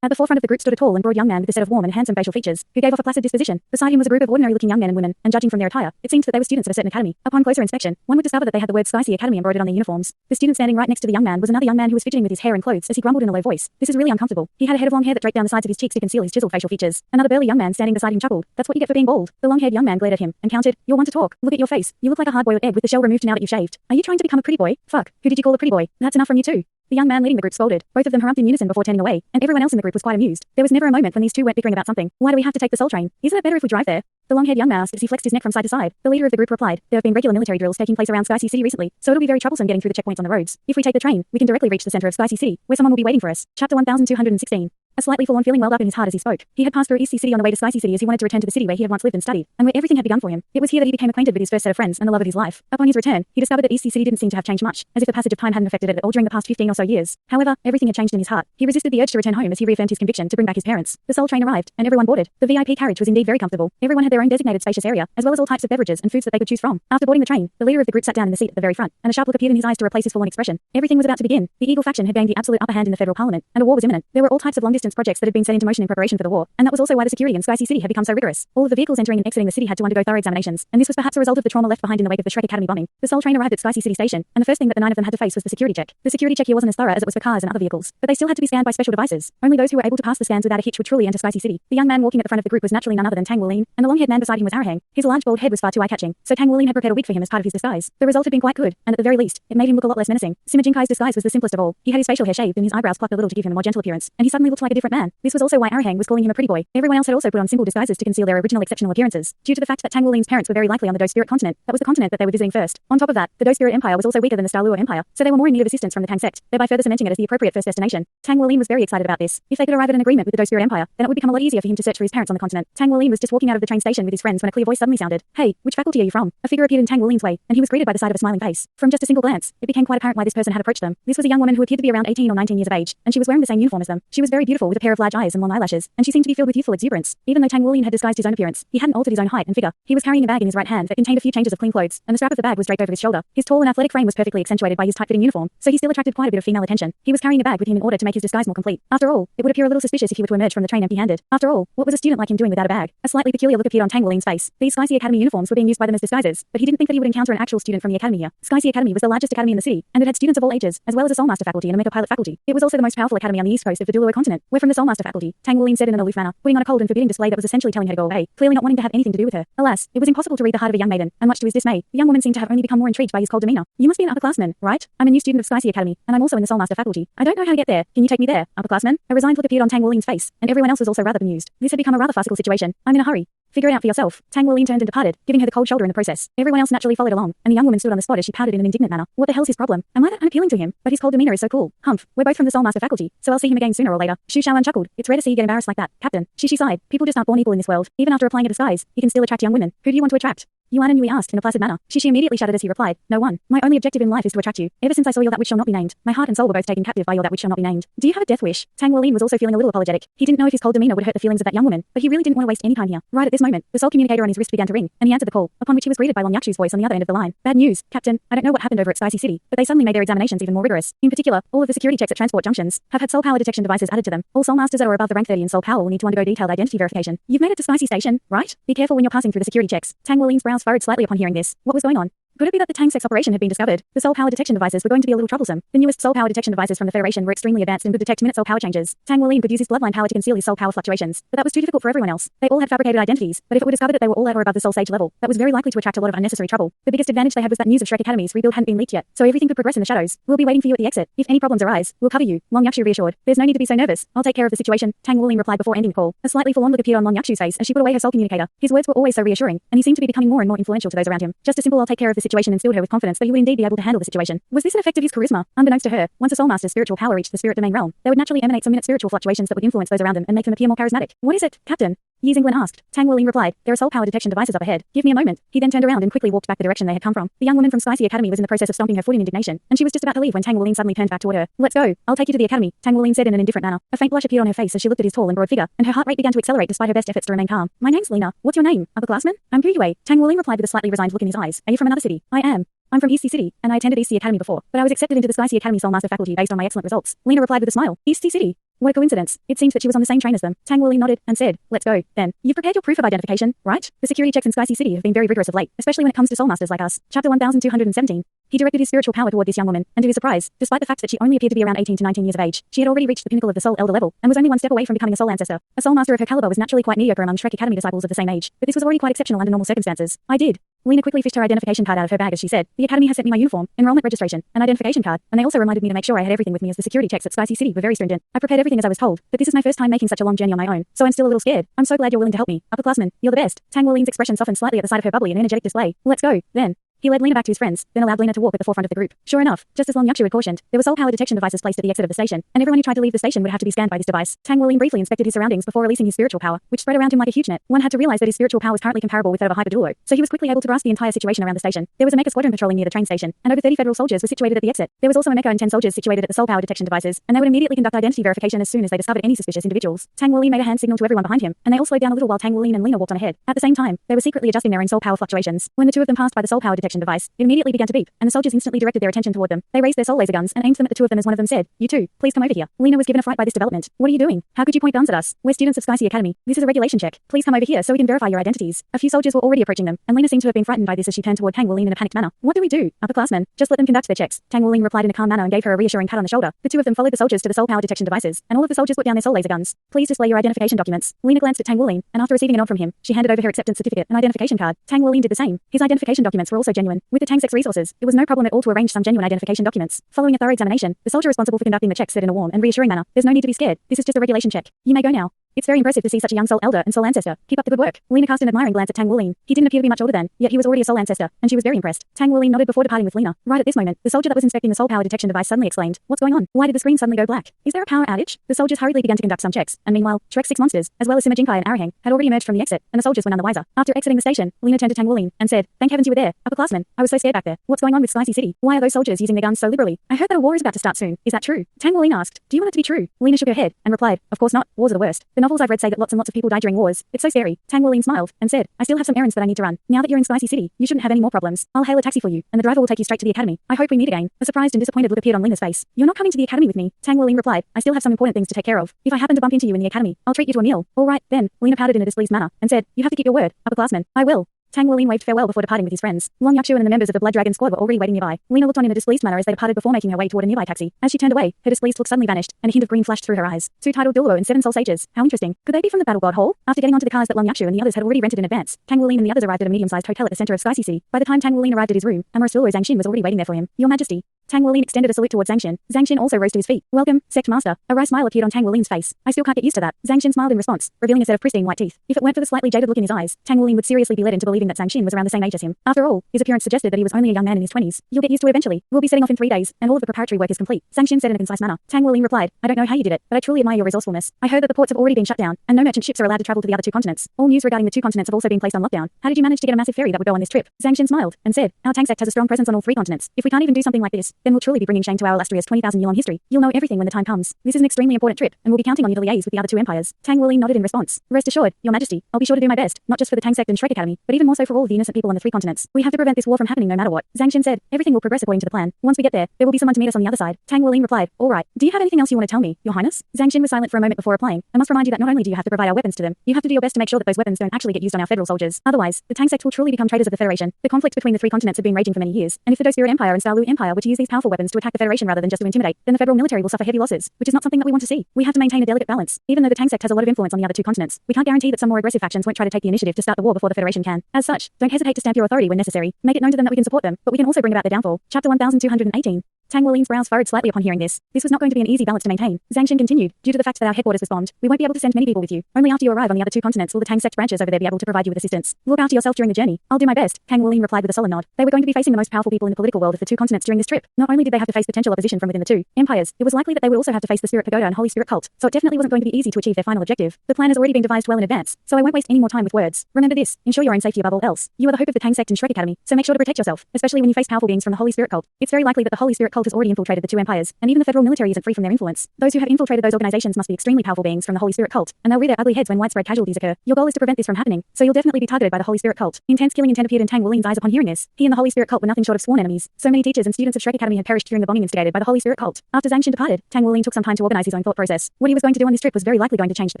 At the forefront of the group stood a tall and broad young man with a set of warm and handsome facial features, who gave off a placid disposition. Beside him was a group of ordinary-looking young men and women, and judging from their attire, it seemed that they were students of a certain academy. Upon closer inspection, one would discover that they had the word Sky Sea Academy embroidered on their uniforms. The student standing right next to the young man was another young man who was fidgeting with his hair and clothes as he grumbled in a low voice. This is really uncomfortable. He had a head of long hair that draped down the sides of his cheeks to conceal his chiseled facial features. Another burly young man standing beside him chuckled. That's what you get for being bald. The long-haired young man glared at him and countered, "You're one to talk. Look at your face. You look like a hard-boiled egg with the shell removed now that you've shaved. Are you trying to become a pretty boy? Fuck. Who did you call a pretty boy? That's enough from you too." The young man leading the group scolded. Both of them harumphed in unison before turning away, and everyone else in the group was quite amused. There was never a moment when these two weren't bickering about something. Why do we have to take the Soul Train? Isn't it better if we drive there? The long-haired young man asked as he flexed his neck from side to side. The leader of the group replied, "There have been regular military drills taking place around Sky Sea City recently, so it'll be very troublesome getting through the checkpoints on the roads. If we take the train, we can directly reach the center of Sky Sea City, where someone will be waiting for us." Chapter 1216. A slightly forlorn feeling welled up in his heart as he spoke. He had passed through East Sea City on the way to Sky Sea City as he wanted to return to the city where he had once lived and studied, and where everything had begun for him. It was here that he became acquainted with his first set of friends and the love of his life. Upon his return, he discovered that East Sea City didn't seem to have changed much, as if the passage of time hadn't affected it at all during the past 15 or so years. However, everything had changed in his heart. He resisted the urge to return home as he reaffirmed his conviction to bring back his parents. The Soul Train arrived, and everyone boarded. The VIP carriage was indeed very comfortable. Everyone had their own designated spacious area, as well as all types of beverages and foods that they could choose from. After boarding the train, the leader of the group sat down in the seat at the very front, and a sharp look appeared in his eyes to replace his forlorn expression. Everything was about to begin. The Eagle faction had gained the absolute upper hand in the federal parliament, and a war was imminent. There were all types of long-distance projects that had been set into motion in preparation for the war, and that was also why the security in Sky Sea City had become so rigorous. All of the vehicles entering and exiting the city had to undergo thorough examinations, and this was perhaps a result of the trauma left behind in the wake of the Shrek Academy bombing. The Soul Train arrived at Sky Sea City station, and the first thing that the 9 of them had to face was the security check. The security check here wasn't as thorough as it was for cars and other vehicles, but they still had to be scanned by special devices. Only those who were able to pass the scans without a hitch would truly enter Sky Sea City. The young man walking at the front of the group was naturally none other than Tang Wuling, and the long-haired man beside him was Arahang. His large bald head was far too eye-catching, so Tang Wuling had prepared a wig for him as part of his disguise. The result had been quite good, and at the very least, it made him look a lot less menacing. Sima Jinkai's disguise was the simplest of all. He had his facial hair shaved and his eyebrows plucked a little to give him a more gentle appearance, and he suddenly looked like a different man. This was also why Arahang was calling him a pretty boy. Everyone else had also put on simple disguises to conceal their original exceptional appearances. Due to the fact that Tang Wuling's parents were very likely on the Dou Spirit continent, that was the continent that they were visiting first. On top of that, the Dou Spirit Empire was also weaker than the Douluo Empire, so they were more in need of assistance from the Tang sect, thereby further cementing it as the appropriate first destination. Tang Wuling was very excited about this. If they could arrive at an agreement with the Dou Spirit Empire, then it would become a lot easier for him to search for his parents on the continent. Tang Wuling was just walking out of the train station with his friends when a clear voice suddenly sounded, "Hey, which faculty are you from?" A figure appeared in Tang Wuling's way, and he was greeted by the sight of a smiling face. From just a single glance, it became quite apparent why this person had approached them. This was a young woman who appeared to be around 18 or 19 years of age, and she was wearing the same uniform as them. She was very beautiful with a pair of large eyes and long eyelashes, and she seemed to be filled with youthful exuberance. Even though Tang Wuling had disguised his own appearance, he hadn't altered his own height and figure. He was carrying a bag in his right hand that contained a few changes of clean clothes, and the strap of the bag was draped over his shoulder. His tall and athletic frame was perfectly accentuated by his tight-fitting uniform, so he still attracted quite a bit of female attention. He was carrying a bag with him in order to make his disguise more complete. After all, it would appear a little suspicious if he were to emerge from the train empty-handed. After all, what was a student like him doing without a bag? A slightly peculiar look appeared on Tang Wuling's face. These Sky Sea Academy uniforms were being used by them as disguises, but he didn't think that he would encounter an actual student from the academy here. Sky Sea Academy was the largest academy in the city, and it had students of all ages, as well as a Soulmaster faculty and a Mecha Pilot faculty. It was also the most powerful academy on the east coast of the Douluo continent. "We're from the Soulmaster faculty," Tang Wuling said in an aloof manner, putting on a cold and forbidding display that was essentially telling her to go away, clearly not wanting to have anything to do with her. Alas, it was impossible to read the heart of a young maiden, and much to his dismay, the young woman seemed to have only become more intrigued by his cold demeanor. "You must be an upperclassman, right? I'm a new student of Sky Sea Academy, and I'm also in the Soulmaster faculty. I don't know how to get there. Can you take me there, upperclassman?" A resigned look appeared on Tang Wuling's face, and everyone else was also rather bemused. This had become a rather farcical situation. "I'm in a hurry. Figure it out for yourself." Tang Wuling turned and departed, giving her the cold shoulder in the process. Everyone else naturally followed along, and the young woman stood on the spot as she pouted in an indignant manner. What the hell's his problem? Am I that unappealing to him? But his cold demeanor is so cool. Humph, we're both from the Soulmaster faculty, so I'll see him again sooner or later. Shu Shaoan chuckled. "It's rare to see you get embarrassed like that, Captain." She sighed. "People just aren't born equal in this world. Even after applying a disguise, he can still attract young women. Who do you want to attract?" Yuan and Yui asked in a placid manner. She immediately shuddered as he replied, "No one. My only objective in life is to attract you. Ever since I saw your that which shall not be named, my heart and soul were both taken captive by your that which shall not be named. Do you have a death wish?" Tang Wuling was also feeling a little apologetic. He didn't know if his cold demeanor would hurt the feelings of that young woman, but he really didn't want to waste any time here. Right at this moment, the soul communicator on his wrist began to ring, and he answered the call, upon which he was greeted by Long Yakshu's voice on the other end of the line. "Bad news, Captain. I don't know what happened over at Sky Sea City, but they suddenly made their examinations even more rigorous. In particular, all of the security checks at transport junctions have had soul power detection devices added to them. All soul masters that are above the rank 30 in soul power will need to undergo detailed identity verification. You've made it to Sky Sea Station, right? Be careful when you're passing through the security checks." Tang Wuling's brows furrowed slightly upon hearing this. What was going on? Could it be that the Tang sex operation had been discovered? The soul power detection devices were going to be a little troublesome. The newest soul power detection devices from the Federation were extremely advanced and could detect minute soul power changes. Tang Wuling could use his bloodline power to conceal his soul power fluctuations, but that was too difficult for everyone else. They all had fabricated identities, but if it were discovered that they were all at or above the soul sage level, that was very likely to attract a lot of unnecessary trouble. The biggest advantage they had was that news of Shrek Academy's rebuild hadn't been leaked yet, so everything could progress in the shadows. We'll be waiting for you at the exit. If any problems arise, we'll cover you. Long Yakshu reassured. There's no need to be so nervous. I'll take care of the situation. Tang Wuling replied before ending the call. A slightly forlorn look appeared on Long Yakshu's face as she put away her soul communicator. His words were always so reassuring, and he seemed to be becoming more and more influential to those around him. Just a simple "I'll take care of the situation" instilled her with confidence that he would indeed be able to handle the situation. Was this an effect of his charisma? Unbeknownst to her, once a soul master's spiritual power reached the spirit domain realm, there would naturally emanate some minute spiritual fluctuations that would influence those around them and make them appear more charismatic. What is it, Captain? Yi Zingwen asked. Tang Wuling replied, there are soul power detection devices up ahead. Give me a moment. He then turned around and quickly walked back the direction they had come from. The young woman from Sky Sea Academy was in the process of stomping her foot in indignation, and she was just about to leave when Tang Wuling suddenly turned back toward her. Let's go. I'll take you to the academy, Tang Wuling said in an indifferent manner. A faint blush appeared on her face as she looked at his tall and broad figure, and her heart rate began to accelerate despite her best efforts to remain calm. My name's Lena. What's your name? Upperclassman? I'm Gu Yue. Tang Wuling replied with a slightly resigned look in his eyes. Are you from another city? I am. I'm from East Sea City, and I attended East Sea Academy before, but I was accepted into the Sky Sea Academy Soul Master faculty based on my excellent results. Lena replied with a smile. East Sea City? What a coincidence. It seemed that she was on the same train as them. Tang Wuling nodded and said, let's go, then. You've prepared your proof of identification, right? The security checks in Sky Sea City have been very rigorous of late, especially when it comes to soul masters like us. Chapter 1217. He directed his spiritual power toward this young woman, and to his surprise, despite the fact that she only appeared to be around 18 to 19 years of age, she had already reached the pinnacle of the soul elder level, and was only one step away from becoming a soul ancestor. A soul master of her caliber was naturally quite mediocre among Shrek Academy disciples of the same age, but this was already quite exceptional under normal circumstances. I did. Lena quickly fished her identification card out of her bag as she said, the academy has sent me my uniform, enrollment registration, an identification card, and they also reminded me to make sure I had everything with me as the security checks at Sky Sea City were very stringent. I prepared everything as I was told, but this is my first time making such a long journey on my own, so I'm still a little scared. I'm so glad you're willing to help me. Upperclassman, you're the best. Tang Wuling's expression softened slightly at the sight of her bubbly and energetic display. Let's go, then. He led Lena back to his friends, then allowed Lena to walk at the forefront of the group. Sure enough, just as Long Yakshu had cautioned, there were soul power detection devices placed at the exit of the station, and everyone who tried to leave the station would have to be scanned by this device. Tang Wuling briefly inspected his surroundings before releasing his spiritual power, which spread around him like a huge net. One had to realize that his spiritual power was currently comparable with that of a hyper Douluo, so he was quickly able to grasp the entire situation around the station. There was a mecha squadron patrolling near the train station, and over 30 federal soldiers were situated at the exit. There was also a mecha and 10 soldiers situated at the soul power detection devices, and they would immediately conduct identity verification as soon as they discovered any suspicious individuals. Tang Wuling made a hand signal to everyone behind him, and they all slowed down a little while Tang Wuling and Lena walked on ahead. At the same time, they were secretly adjusting their own soul power fluctuations. When the two of them passed by the soul power detection device, it immediately began to beep, and the soldiers instantly directed their attention toward them. They raised their soul laser guns and aimed them at the two of them as one of them said, "You two, please come over here." Lena was given a fright by this development. "What are you doing? How could you point guns at us? We're students of Sky Sea Academy. This is a regulation check. Please come over here so we can verify your identities." A few soldiers were already approaching them, and Lena seemed to have been frightened by this as she turned toward Tang Wuling in a panicked manner. "What do we do? Upperclassmen, just let them conduct their checks." Tang Wuling replied in a calm manner and gave her a reassuring pat on the shoulder. The two of them followed the soldiers to the soul power detection devices, and all of the soldiers put down their soul laser guns. "Please display your identification documents." Lena glanced at Tang Wuling, and after receiving a nod from him, she handed over her acceptance certificate and identification card. Tang Wuling did the same. His identification documents were also genuine. With the Tang sex resources, it was no problem at all to arrange some genuine identification documents. Following a thorough examination, the soldier responsible for conducting the check said in a warm and reassuring manner, "There's no need to be scared. This is just a regulation check. You may go now." "It's very impressive to see such a young soul elder and soul ancestor. Keep up the good work." Lena cast an admiring glance at Tang Wuling. He didn't appear to be much older than, yet he was already a soul ancestor, and she was very impressed. Tang Wuling nodded before departing with Lena. Right at this moment, the soldier that was inspecting the soul power detection device suddenly exclaimed, "What's going on? Why did the screen suddenly go black? Is there a power outage?" The soldiers hurriedly began to conduct some checks, and meanwhile, Shrek's 6 monsters, as well as Sima Jinkai and Arahang, had already emerged from the exit, and the soldiers were none the wiser. After exiting the station, Lena turned to Tang Wuling and said, "Thank heavens you were there. Upperclassmen, I was so scared back there. What's going on with Sky Sea City? Why are those soldiers using their guns so liberally? I heard that a war is about to start soon. Is that true?" Tang Wuling asked, "Do you want it to be true?" Lena shook her head and replied, "Of course not. Wars are the worst. The novels I've read say that lots and lots of people die during wars. It's so scary." Tang Wuling smiled and said, "I still have some errands that I need to run. Now that you're in Sky Sea City, you shouldn't have any more problems. I'll hail a taxi for you, and the driver will take you straight to the academy. I hope we meet again." A surprised and disappointed look appeared on Lena's face. "You're not coming to the academy with me?" Tang Wuling replied, "I still have some important things to take care of. If I happen to bump into you in the academy, I'll treat you to a meal." "All right, then." Lena pouted in a displeased manner and said, "You have to keep your word, upperclassmen." "I will." Tang Wuling waved farewell before departing with his friends. Long Yakshu and the members of the Blood Dragon squad were already waiting nearby. Lena looked on in a displeased manner as they departed before making her way toward a nearby taxi. As she turned away, her displeased look suddenly vanished, and a hint of green flashed through her eyes. 2 titled Douluo and 7 soul sages. How interesting. Could they be from the Battle God Hall? After getting onto the cars that Long Yakshu and the others had already rented in advance, Tang Wuling and the others arrived at a medium-sized hotel at the center of Sky Sea Sea. By the time Tang Wuling arrived at his room, Amorous Douluo Zhangxin was already waiting there for him. "Your Majesty." Tang Wuling extended a salute towards Zhangxin. Zhangxin also rose to his feet. "Welcome, Sect Master." A wry smile appeared on Tang Wuling's face. "I still can't get used to that." Zhangxin smiled in response, revealing a set of pristine white teeth. If it weren't for the slightly jaded look in his eyes, Tang Wuling would seriously be led into believing that Zhangxin was around the same age as him. After all, his appearance suggested that he was only a young man in his 20s. "You'll get used to it eventually. We'll be setting off in 3 days, and all of the preparatory work is complete," Zhangxin said in a concise manner. Tang Wuling replied, "I don't know how you did it, but I truly admire your resourcefulness. I heard that the ports have already been shut down, and no merchant ships are allowed to travel to the other 2 continents. All news regarding the 2 continents have also been placed on lockdown. How did you manage to get a massive ferry that would go on this trip?" Zhangxin smiled and said, "Our Tang sect has a strong presence on all 3 continents. If we can't even do something like this, then we'll truly be bringing shame to our illustrious 20,000-year-long history. You'll know everything when the time comes. This is an extremely important trip, and we'll be counting on you to liaise with the other two empires. Tang Wuling nodded in response. Rest assured, Your Majesty, I'll be sure to do my best, not just for the Tang sect and Shrek Academy, but even more so for all of the innocent people on the three continents. We have to prevent this war from happening no matter what. Zhang Xin said, everything will progress according to the plan. Once we get there will be someone to meet us on the other side. Tang Wuling replied, all right. Do you have anything else you want to tell me, Your Highness? Zhang Xin was silent for a moment before replying. I must remind you that not only do you have to provide our weapons to them, you have to do your best to make sure that those weapons don't actually get used on our federal soldiers. Otherwise, the Tang sect will truly become traitors of the Federation. The conflict between the three continents had been raging for many years, and if the Dou Spirit Empire and Douluo Empire were to use these powerful weapons to attack the Federation rather than just to intimidate, then the federal military will suffer heavy losses, which is not something that we want to see. We have to maintain a delicate balance. Even though the Tang sect has a lot of influence on the other two continents, we can't guarantee that some more aggressive factions won't try to take the initiative to start the war before the Federation can. As such, don't hesitate to stamp your authority when necessary. Make it known to them that we can support them, but we can also bring about their downfall. Chapter 1218. Tang Wuling's brows furrowed slightly upon hearing this. This was not going to be an easy balance to maintain. Zhang Xin continued, due to the fact that our headquarters was bombed, we won't be able to send many people with you. Only after you arrive on the other two continents will the Tang sect branches over there be able to provide you with assistance. Look after yourself during the journey. I'll do my best, Tang Wuling replied with a solemn nod. They were going to be facing the most powerful people in the political world of the two continents during this trip. Not only did they have to face potential opposition from within the two empires, it was likely that they would also have to face the Spirit Pagoda and Holy Spirit cult, so it definitely wasn't going to be easy to achieve their final objective. The plan has already been devised well in advance, so I won't waste any more time with words. Remember this, ensure your own safety above all else. You are the hope of the Tang sect and Shrek Academy, so make sure to protect yourself, especially when you face powerful beings from the Holy Spirit cult. It's very likely that the Holy Spirit cult has already infiltrated the two empires, and even the federal military isn't free from their influence. Those who have infiltrated those organizations must be extremely powerful beings from the Holy Spirit cult, and they'll rear their ugly heads when widespread casualties occur. Your goal is to prevent this from happening, so you'll definitely be targeted by the Holy Spirit cult. Intense killing intent appeared in Tang Wuling's eyes upon hearing this. He and the Holy Spirit cult were nothing short of sworn enemies. So many teachers and students of Shrek Academy had perished during the bombing instigated by the Holy Spirit cult. After Zhang Xin departed, Tang Wuling took some time to organize his own thought process. What he was going to do on this trip was very likely going to change the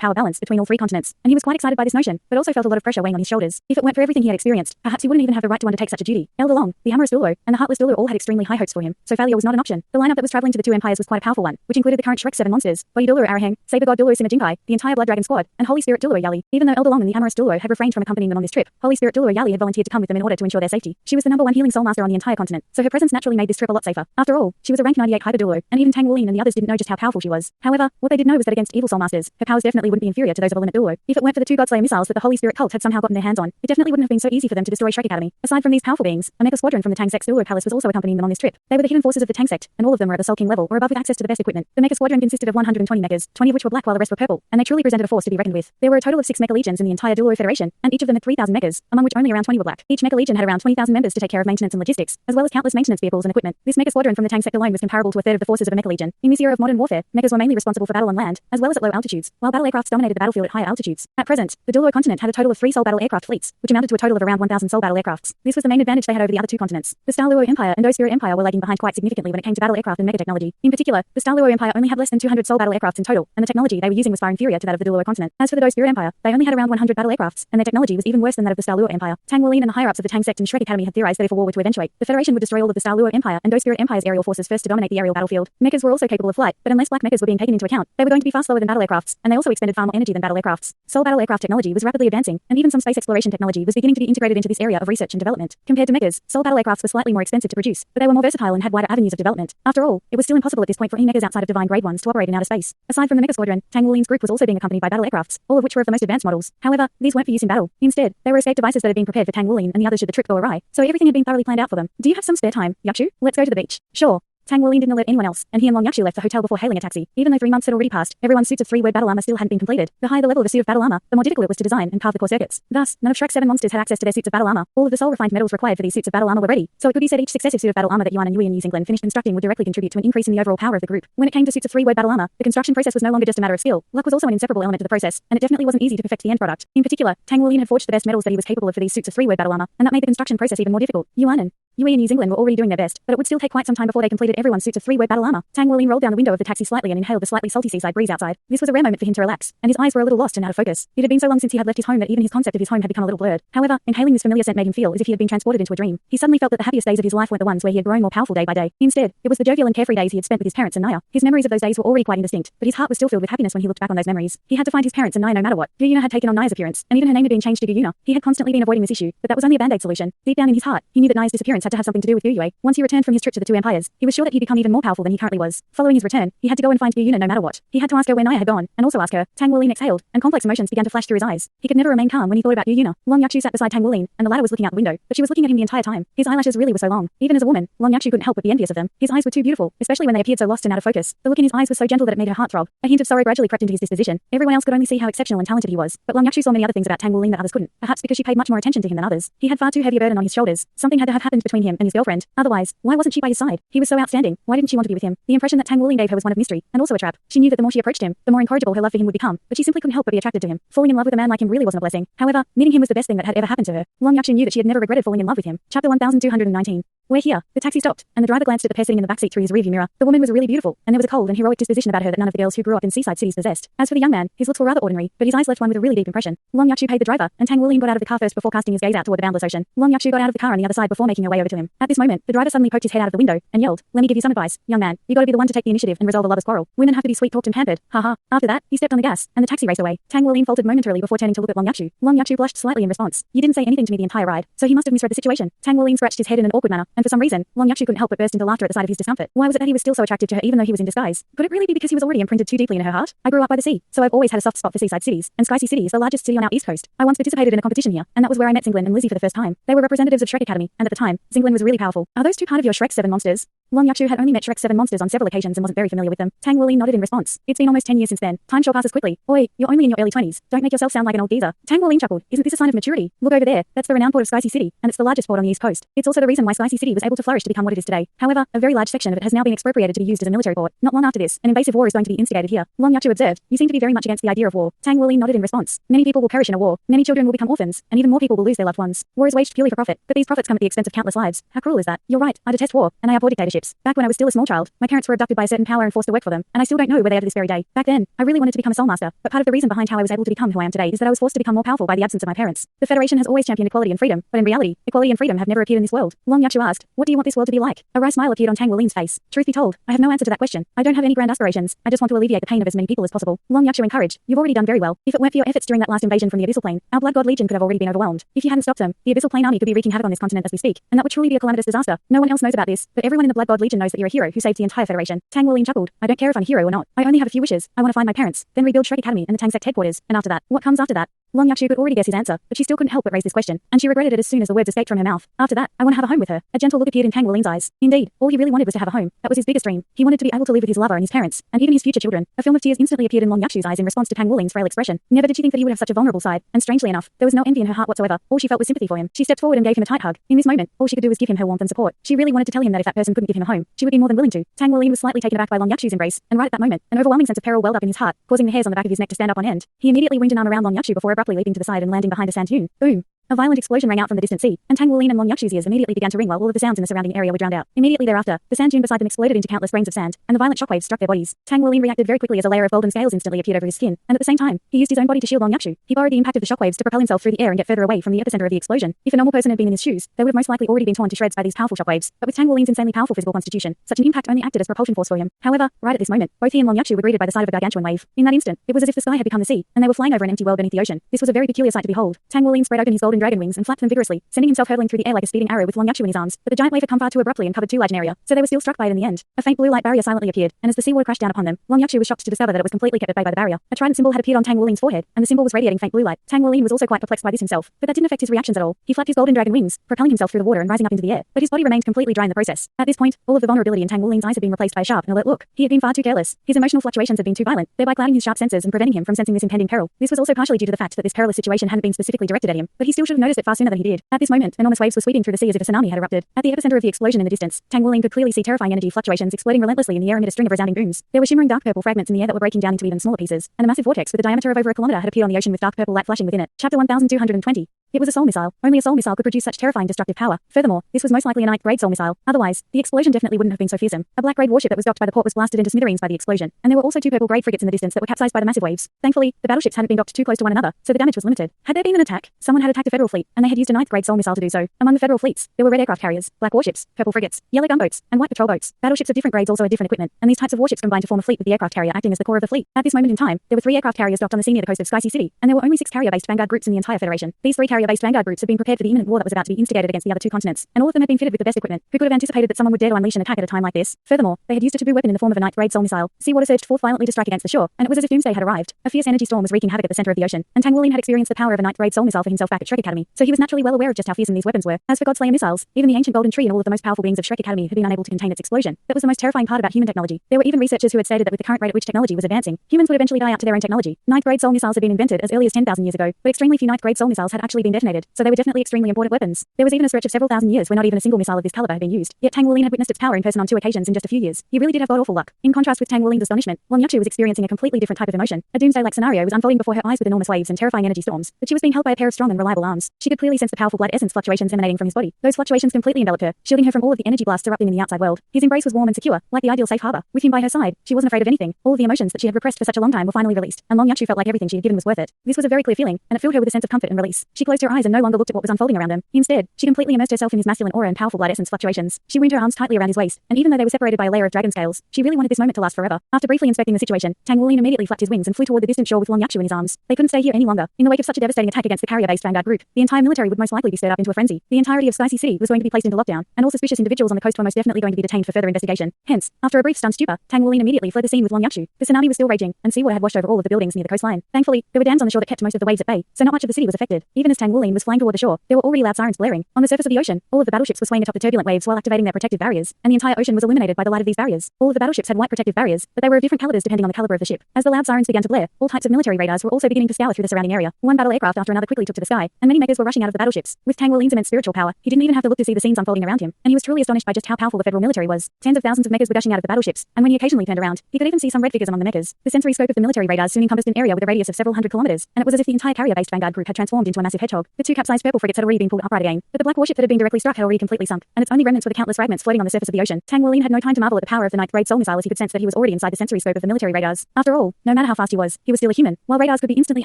power balance between all three continents, and he was quite excited by this notion, but also felt a lot of pressure weighing on his shoulders. If it weren't for everything he had experienced, perhaps he wouldn't even have the right to undertake such a duty. Elder Long, the amorous Douluo, and the heartless Douluo all had extremely high hopes for him, so failure was not an option. The lineup that was traveling to the two empires was quite a powerful one, which included the current Shrek 7 monsters, Body Douluo Arahang, Saber God Douluo Simajinkai, the entire Blood Dragon squad, and Holy Spirit Douluo Yali. Even though Elder Long and the amorous Douluo had refrained from accompanying them on this trip, Holy Spirit Douluo Yali had volunteered to come with them in order to ensure their safety. She was the number one healing soul master on the entire continent, so her presence naturally made this trip a lot safer. After all, she was a rank 98 Hyper Douluo, and even Tang Wuling and the others didn't know just how powerful she was. However, what they did know was that against evil soul masters, her powers definitely wouldn't be inferior to those of a limit Douluo. If it weren't for the two Godslayer missiles that the Holy Spirit cult had somehow gotten their hands on, it definitely wouldn't have been so easy for them to destroy Shrek Academy. Aside from these powerful beings, a mecha squadron from the Tang sect's Douluo palace was also accompanying them on this trip. They were the hidden forces of the Tang sect, and all of them were at the Soul King level or above with access to the best equipment. The mecha squadron consisted of 120 mechas, 20 of which were black while the rest were purple, and they truly presented a force to be reckoned with. There were a total of 6 mecha legions in the entire Douluo Federation, and each of them had 3,000 mechas, among which only around 20 were black. Each mecha legion had around 20,000 members to take care of maintenance and logistics, as well as countless maintenance vehicles and equipment. This mecha squadron from the Tang sect alone was comparable to a third of the forces of a mecha legion. In this era of modern warfare, mechas were mainly responsible for battle on land, as well as at low altitudes, while battle aircrafts dominated the battlefield at higher altitudes. At present, the Douluo continent had a total of 3 Soul Battle aircraft fleets, which amounted to a total of around 1,000 Soul Battle aircrafts. This was the main advantage they had over the other two continents. The Douluo Empire and Dou Spirit Empire were lagging behind quite significantly when it came to battle aircraft and mecha technology. In particular, the Douluo Empire only had less than 200 Soul Battle aircrafts in total, and the technology they were using was far inferior to that of the Douluo continent. As for the Dou Spirit Empire, they only had around 100 battle aircrafts, and their technology was even worse than that of the Douluo Empire. Tang Wuling and the higher-ups of the Tang sect and Shrek Academy had theorized that if a war were to eventuate, the Federation would destroy all of the Douluo Empire and Dou Spirit Empire's aerial forces first to dominate the aerial battlefield. Mechas were also capable of flight, but unless black mechas were being taken into account, they were going to be far slower than battle aircrafts, and they also expended far more energy than battle aircrafts. Soul Battle aircraft technology was rapidly advancing, and even some space exploration technology was beginning to be integrated into this area of research and development. Compared to mechas, Soul Battle aircrafts were slightly more expensive to produce, but they were more versatile and had wider avenues of development. After all, it was still impossible at this point for any mechas outside of divine grade ones to operate in outer space. Aside from the mecha squadron, Tang Wuling's group was also being accompanied by battle aircrafts, all of which were of the most advanced models. However, these weren't for use in battle. Instead, they were escape devices that had been prepared for Tang Wuling and the others should the trip go awry, so everything had been thoroughly planned out for them. Do you have some spare time, Yakshu? Let's go to the beach. Sure. Tang Wuling didn't alert anyone else, and he and Long Yakshu left the hotel before hailing a taxi. Even though 3 months had already passed, everyone's suits of 3-word battle armor still hadn't been completed. The higher the level of a suit of battle armor, the more difficult it was to design and carve the core circuits. Thus, none of Shrek's 7 monsters had access to their suits of battle armor. All of the soul-refined metals required for these suits of battle armor were ready, so it could be said each successive suit of battle armor that Yuan and Yui and Yingling finished constructing would directly contribute to an increase in the overall power of the group. When it came to suits of 3-word battle armor, the construction process was no longer just a matter of skill. Luck was also an inseparable element to the process, and it definitely wasn't easy to perfect the end product. In particular, Tang Wuling had forged the best metals that he was capable of for these suits of 3-word battle armor, and that made the construction process even more difficult. Yuan and Yui and Yingling were already doing their best, but it would still take quite some time before they completed everyone's suits of 3-word battle armor. Tang Wuling rolled down the window of the taxi slightly and inhaled the slightly salty seaside breeze outside. This was a rare moment for him to relax, and his eyes were a little lost and out of focus. It had been so long since he had left his home that even his concept of his home had become a little blurred. However, inhaling this familiar scent made him feel as if he had been transported into a dream. He suddenly felt that the happiest days of his life weren't the ones where he had grown more powerful day by day. Instead, it was the jovial and carefree days he had spent with his parents and Naya. His memories of those days were already quite indistinct, but his heart was still filled with happiness when he looked back on those memories. He had to find his parents and Naya no matter what. Yuna had taken on Naya's appearance, and even her name had been changed to Yuna. He had constantly been avoiding this issue, but that was only a band-aid solution. Deep down in his heart, he knew that Naya's disappearance had to have something to do with Yue. Once he returned from his trip to the two empires, he was sure that he'd become even more powerful than he currently was. Following his return, he had to go and find Yuna no matter what. He had to ask her where Naya had gone, and also ask her. Tang Wuling exhaled, and complex emotions began to flash through his eyes. He could never remain calm when he thought about Yuna. Long Yakshu sat beside Tang Wuling, and the latter was looking out the window, but she was looking at him the entire time. His eyelashes really were so long. Even as a woman, Long Yakshu couldn't help but be envious of them. His eyes were too beautiful, especially when they appeared so lost and out of focus. The look in his eyes was so gentle that it made her heart throb. A hint of sorrow gradually crept into his disposition. Everyone else could only see how exceptional and talented he was, but Long Yakshu saw many other things about Tang Wuling that others couldn't. Perhaps because she paid much more attention to him than others. He had far too heavy a burden on his shoulders. Something had to have happened between between him and his girlfriend. Otherwise, why wasn't she by his side? He was so outstanding. Why didn't she want to be with him? The impression that Tang Wuling gave her was one of mystery, and also a trap. She knew that the more she approached him, the more incorrigible her love for him would become, but she simply couldn't help but be attracted to him. Falling in love with a man like him really wasn't a blessing. However, meeting him was the best thing that had ever happened to her. Long Yakshu knew that she had never regretted falling in love with him. Chapter 1219. We're here. The taxi stopped, and the driver glanced at the pair sitting in the backseat through his rearview mirror. The woman was really beautiful, and there was a cold and heroic disposition about her that none of the girls who grew up in seaside cities possessed. As for the young man, his looks were rather ordinary, but his eyes left one with a really deep impression. Long Yakshu paid the driver, and Tang Wuling got out of the car first before casting his gaze out toward the boundless ocean. Long Yakshu got out of the car on the other side before making her way over to him. At this moment, the driver suddenly poked his head out of the window and yelled, "Let me give you some advice, young man. You gotta be the one to take the initiative and resolve a lover's quarrel. Women have to be sweet-talked and pampered. Haha." After that, he stepped on the gas, and the taxi raced away. Tang Wuling faltered momentarily before turning to look at Long Yakshu. Long Yakshu blushed slightly in response. "You didn't say anything to me the entire ride, so he must have misread the situation." Tang Wuling scratched his head in an awkward manner, and for some reason, Long Yakshu couldn't help but burst into laughter at the sight of his discomfort. Why was it that he was still so attracted to her even though he was in disguise? Could it really be because he was already imprinted too deeply in her heart? I grew up by the sea, so I've always had a soft spot for seaside cities, and Sky Sea City is the largest city on our east coast. I once participated in a competition here, and that was where I met Zinglin and Lizzie for the first time. They were representatives of Shrek Academy, and at the time, Zinglin was really powerful. Are those two part of your Shrek 7 monsters? Long Yakshu had only met Shrek 7 monsters on several occasions and wasn't very familiar with them. Tang Wuling nodded in response. It's been almost 10 years since then. Time sure passes quickly. Oi, you're only in your early 20s. Don't make yourself sound like an old geezer. Tang Wuling chuckled. Isn't this a sign of maturity? Look over there. That's the renowned port of Sky Sea City, and it's the largest port on the east coast. It's also the reason why Sky Sea City was able to flourish to become what it is today. However, a very large section of it has now been expropriated to be used as a military port. Not long after this, an invasive war is going to be instigated here. Long Yakshu observed. You seem to be very much against the idea of war. Tang Wuling nodded in response. Many people will perish in a war. Many children will become orphans, and even more people will lose their loved ones. War is waged purely for profit, but these profits come at the expense of countless lives. How cruel is that? You're right. I detest war, and I abhor dictatorships. Back when I was still a small child, my parents were abducted by a certain power and forced to work for them, and I still don't know where they are to this very day. Back then, I really wanted to become a soul master, but part of the reason behind how I was able to become who I am today is that I was forced to become more powerful by the absence of my parents. The Federation has always championed equality and freedom, but in reality, equality and freedom have never appeared in this world. Long Yakshu asked, "What do you want this world to be like?" A wry smile appeared on Tang Wuling's face. Truth be told, I have no answer to that question. I don't have any grand aspirations. I just want to alleviate the pain of as many people as possible. Long Yakshu encouraged, "You've already done very well. If it weren't for your efforts during that last invasion from the Abyssal Plane, our Blood God Legion could have already been overwhelmed. If you hadn't stopped them, the Abyssal Plane army could be wreaking havoc on this continent as we speak, and that would truly be a calamitous disaster. No one else knows about this, but everyone in the Blood God Legion knows that you're a hero who saved the entire Federation." Tang Wuling chuckled. "I don't care if I'm a hero or not. I only have a few wishes. I want to find my parents, then rebuild Shrek Academy and the Tang Sect headquarters, and after that, what comes after that?" Long Yakshu could already guess his answer, but she still couldn't help but raise this question, and she regretted it as soon as the words escaped from her mouth. After that, "I want to have a home with her." A gentle look appeared in Tang Wuling's eyes. Indeed, all he really wanted was to have a home. That was his biggest dream. He wanted to be able to live with his lover and his parents, and even his future children. A film of tears instantly appeared in Long Yakshu's eyes in response to Tang Wuling's frail expression. Never did she think that he would have such a vulnerable side, and strangely enough, there was no envy in her heart whatsoever. All she felt was sympathy for him. She stepped forward and gave him a tight hug. In this moment, all she could do was give him her warmth and support. She really wanted to tell him that if that person couldn't give him a home, she would be more than willing to. Tang Wuling was slightly taken aback by Long Yakshu's embrace, and right at that moment, an overwhelming sense of peril welled up in his heart, causing the hairs on the back of his neck to stand up on end. He immediately winged an arm around Long Yakshu before abruptly leaping to the side and landing behind a sand dune. Boom. A violent explosion rang out from the distant sea, and Tang Wuling and Long Yakshu's ears immediately began to ring while all of the sounds in the surrounding area were drowned out. Immediately thereafter, the sand dune beside them exploded into countless grains of sand, and the violent shockwaves struck their bodies. Tang Wuling reacted very quickly as a layer of golden scales instantly appeared over his skin, and at the same time, he used his own body to shield Long Yakshu. He borrowed the impact of the shockwaves to propel himself through the air and get further away from the epicenter of the explosion. If a normal person had been in his shoes, they would have most likely already been torn to shreds by these powerful shockwaves, but with Tang Wuling's insanely powerful physical constitution, such an impact only acted as propulsion force for him. However, right at this moment, both he and Long Yakshu were greeted by the sight of a gargantuan wave. In that instant, it was as if the sky had become the sea, and they were flying over an empty world beneath the ocean. This was a very peculiar sight to behold. Tang Wuling spread open his golden dragon wings and flapped them vigorously, sending himself hurtling through the air like a speeding arrow with Long Yakshu in his arms, but the giant wave had come far too abruptly and covered too large an area, so they were still struck by it in the end. A faint blue light barrier silently appeared, and as the seawater crashed down upon them, Long Yakshu was shocked to discover that it was completely kept at bay by the barrier. A trident symbol had appeared on Tang Wuling's forehead, and the symbol was radiating faint blue light. Tang Wuling was also quite perplexed by this himself, but that didn't affect his reactions at all. He flapped his golden dragon wings, propelling himself through the water and rising up into the air, but his body remained completely dry in the process. At this point, all of the vulnerability in Tang Wuling's eyes had been replaced by a sharp and alert look. He had been far too careless. His emotional fluctuations had been too violent, thereby clouding his sharp senses and preventing him from sensing this impending peril. This was also partially due to the fact that this perilous situation hadn't been specifically directed at him, but he still should have noticed it far sooner than he did. At this moment, enormous waves were sweeping through the sea as if a tsunami had erupted. At the epicenter of the explosion in the distance, Tang Wuling could clearly see terrifying energy fluctuations exploding relentlessly in the air amid a string of resounding booms. There were shimmering dark purple fragments in the air that were breaking down into even smaller pieces, and a massive vortex with a diameter of over a kilometer had appeared on the ocean with dark purple light flashing within it. Chapter 1220. It was a soul missile. Only a soul missile could produce such terrifying destructive power. Furthermore, this was most likely a ninth-grade soul missile. Otherwise, the explosion definitely wouldn't have been so fearsome. A black-grade warship that was docked by the port was blasted into smithereens by the explosion, and there were also two purple-grade frigates in the distance that were capsized by the massive waves. Thankfully, the battleships hadn't been docked too close to one another, so the damage was limited. Had there been an attack, someone had attacked a federal fleet, and they had used a ninth-grade soul missile to do so. Among the federal fleets, there were red aircraft carriers, black warships, purple frigates, yellow gunboats, and white patrol boats. Battleships of different grades also had different equipment, and these types of warships combined to form a fleet with the aircraft carrier acting as the core of the fleet. At this moment in time, there were 3 aircraft carriers docked on the sea near the coast of Sky Sea City, and there were only 6 carrier-based vanguard groups in the entire Federation. These 3 carrier-based vanguard groups had been prepared for the imminent war that was about to be instigated against the other 2 continents, and all of them had been fitted with the best equipment. Who could have anticipated that someone would dare to unleash an attack at a time like this? Furthermore, they had used a taboo weapon in the form of a ninth-grade soul missile. Seawater surged forth violently to strike against the shore, and it was as if doomsday had arrived. A fierce energy storm was wreaking havoc at the center of the ocean, and Tang Wuling had experienced the power of a ninth-grade soul missile for himself back at Shrek Academy, so he was naturally well aware of just how fearsome these weapons were. As for Godslayer missiles, even the ancient golden tree and all of the most powerful beings of Shrek Academy had been unable to contain its explosion. That was the most terrifying part about human technology. There were even researchers who had stated that with the current rate at which technology was advancing, humans would eventually die out to their own technology. Ninth-grade soul missiles had been invented as early as 10,000 years ago, but extremely few ninth-grade soul missiles had actually been detonated, so they were definitely extremely important weapons. There was even a stretch of several thousand years where not even a single missile of this caliber had been used. Yet Tang Wuling had witnessed its power in person on 2 occasions in just a few years. He really did have god-awful luck. In contrast with Tang Wuling's astonishment, Long Yachu was experiencing a completely different type of emotion. A doomsday-like scenario was unfolding before her eyes with enormous waves and terrifying energy storms, but she was being held by a pair of strong and reliable arms. She could clearly sense the powerful blood essence fluctuations emanating from his body. Those fluctuations completely enveloped her, shielding her from all of the energy blasts erupting in the outside world. His embrace was warm and secure, like the ideal safe harbor. With him by her side, she wasn't afraid of anything. All of the emotions that she had repressed for such a long time were finally released, and Long Yachu felt like everything she had given was worth it. This was a very clear feeling, and it filled her with a sense of comfort and release. She closed her eyes and no longer looked at what was unfolding around them. Instead, she completely immersed herself in his masculine aura and powerful blood essence fluctuations. She wound her arms tightly around his waist, and even though they were separated by a layer of dragon scales, she really wanted this moment to last forever. After briefly inspecting the situation, Tang Wuling immediately flapped his wings and flew toward the distant shore with Long Yachu in his arms. They couldn't stay here any longer. In the wake of such a devastating attack against the carrier-based vanguard group, the entire military would most likely be stirred up into a frenzy. The entirety of Sky City was going to be placed into lockdown, and all suspicious individuals on the coast were most definitely going to be detained for further investigation. Hence, after a brief stunned stupor, Tang Wuling immediately fled the scene with Long Yachu. The tsunami was still raging, and seawater had washed over all of the buildings near the coastline. Thankfully, there were dams on the shore that kept most of the waves at bay, so not much of the city was affected. Even as Tang Wuling was flying toward the shore, there were already loud sirens blaring. On the surface of the ocean, all of the battleships were swaying atop the turbulent waves while activating their protective barriers, and the entire ocean was illuminated by the light of these barriers. All of the battleships had white protective barriers, but they were of different calibers depending on the caliber of the ship. As the loud sirens began to blare, all types of military radars were also beginning to scour through the surrounding area. One battle aircraft after another quickly took to the sky, and many mechas were rushing out of the battleships. With Tang Wuling's immense spiritual power, he didn't even have to look to see the scenes unfolding around him, and he was truly astonished by just how powerful the federal military was. Tens of thousands of mechas were gushing out of the battleships, and when he occasionally turned around, he could even see some red figures among the mechas. The sensory scope of the military radars soon encompassed an area with a radius of several hundred kilometers, and it was as if the entire carrier-based vanguard group had transformed into a massive hedgehog. The 2 capsized purple frigates had already been pulled upright again, but the black warship that had been directly struck had already completely sunk, and its only remnants were the countless fragments floating on the surface of the ocean. Tang Wuling had no time to marvel at the power of the 9th grade soul missile as he could sense that he was already inside the sensory scope of the military radars. After all, no matter how fast he was still a human, while radars could be instantly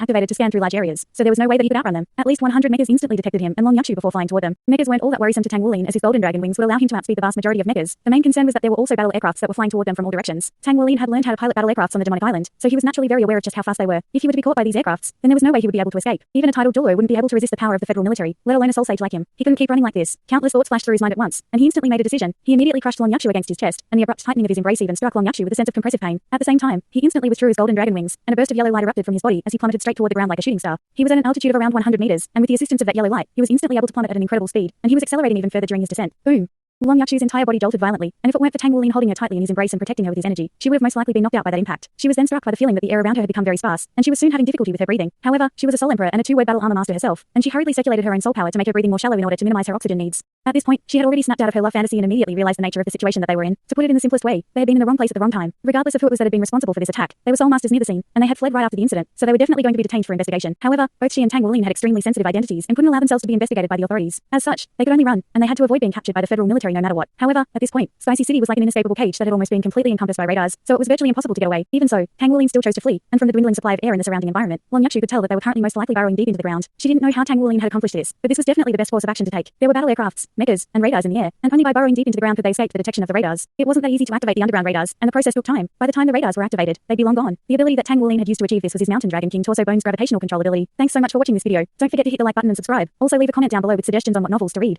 activated to scan through large areas, so there was no way that he could outrun them. At least 100 mechas instantly detected him and Long Yachu before flying toward them. Mechas weren't all that worrisome to Tang Wuling as his golden dragon wings would allow him to outspeed the vast majority of mechas. The main concern was that there were also battle aircrafts that were flying toward them from all directions. Tang Wuling had learned how to pilot battle aircrafts on the demonic island, so he was naturally very aware of just how fast they were. If he were to be caught by these aircrafts, then there was no way he would be able to escape. Even a titled Douluo wouldn't be able to resist the power of the federal military, let alone a soul sage like him. He couldn't keep running like this. Countless thoughts flashed through his mind at once, and he instantly made a decision. He immediately crushed Long Yachu against his chest, and the abrupt tightening of his embrace even struck Long Yachu with a sense of compressive pain. At the same time, he instantly withdrew his golden dragon wings, and a burst of yellow light erupted from his body as he plummeted straight toward the ground like a shooting star. He was at an altitude of around 100 meters, and with the assistance of that yellow light, he was instantly able to plummet at an incredible speed, and he was accelerating even further during his descent. Boom! Long Yachu's entire body jolted violently, and if it weren't for Tang Wuling holding her tightly in his embrace and protecting her with his energy, she would have most likely been knocked out by that impact. She was then struck by the feeling that the air around her had become very sparse, and she was soon having difficulty with her breathing. However, she was a soul emperor and a 2-word battle armor master herself, and she hurriedly circulated her own soul power to make her breathing more shallow in order to minimize her oxygen needs. At this point, she had already snapped out of her love fantasy and immediately realized the nature of the situation that they were in. To put it in the simplest way, they had been in the wrong place at the wrong time. Regardless of who it was that had been responsible for this attack, they were soul masters near the scene, and they had fled right after the incident, so they were definitely going to be detained for investigation. However, both she and Tang Wuling had extremely sensitive identities and couldn't allow themselves to be investigated by the authorities. As such, they could only run, and they had to avoid being captured by the federal military no matter what. However, at this point, Spicy City was like an inescapable cage that had almost been completely encompassed by radars, so it was virtually impossible to get away. Even so, Tang Wuling still chose to flee, and from the dwindling supply of air in the surrounding environment, Long Yachu could tell that they were currently most likely burrowing deep into the ground. She didn't know how Tang Wuling had accomplished this, but this was definitely the best course of action to take. There were battle aircrafts, mechas, and radars in the air, and only by burrowing deep into the ground could they escape the detection of the radars. It wasn't that easy to activate the underground radars, and the process took time. By the time the radars were activated, they'd be long gone. The ability that Tang Wuling had used to achieve this was his Mountain Dragon King Torso Bones gravitational control ability. Thanks so much for watching this video. Don't forget to hit the like button and subscribe. Also leave a comment down below with suggestions on what novels to read.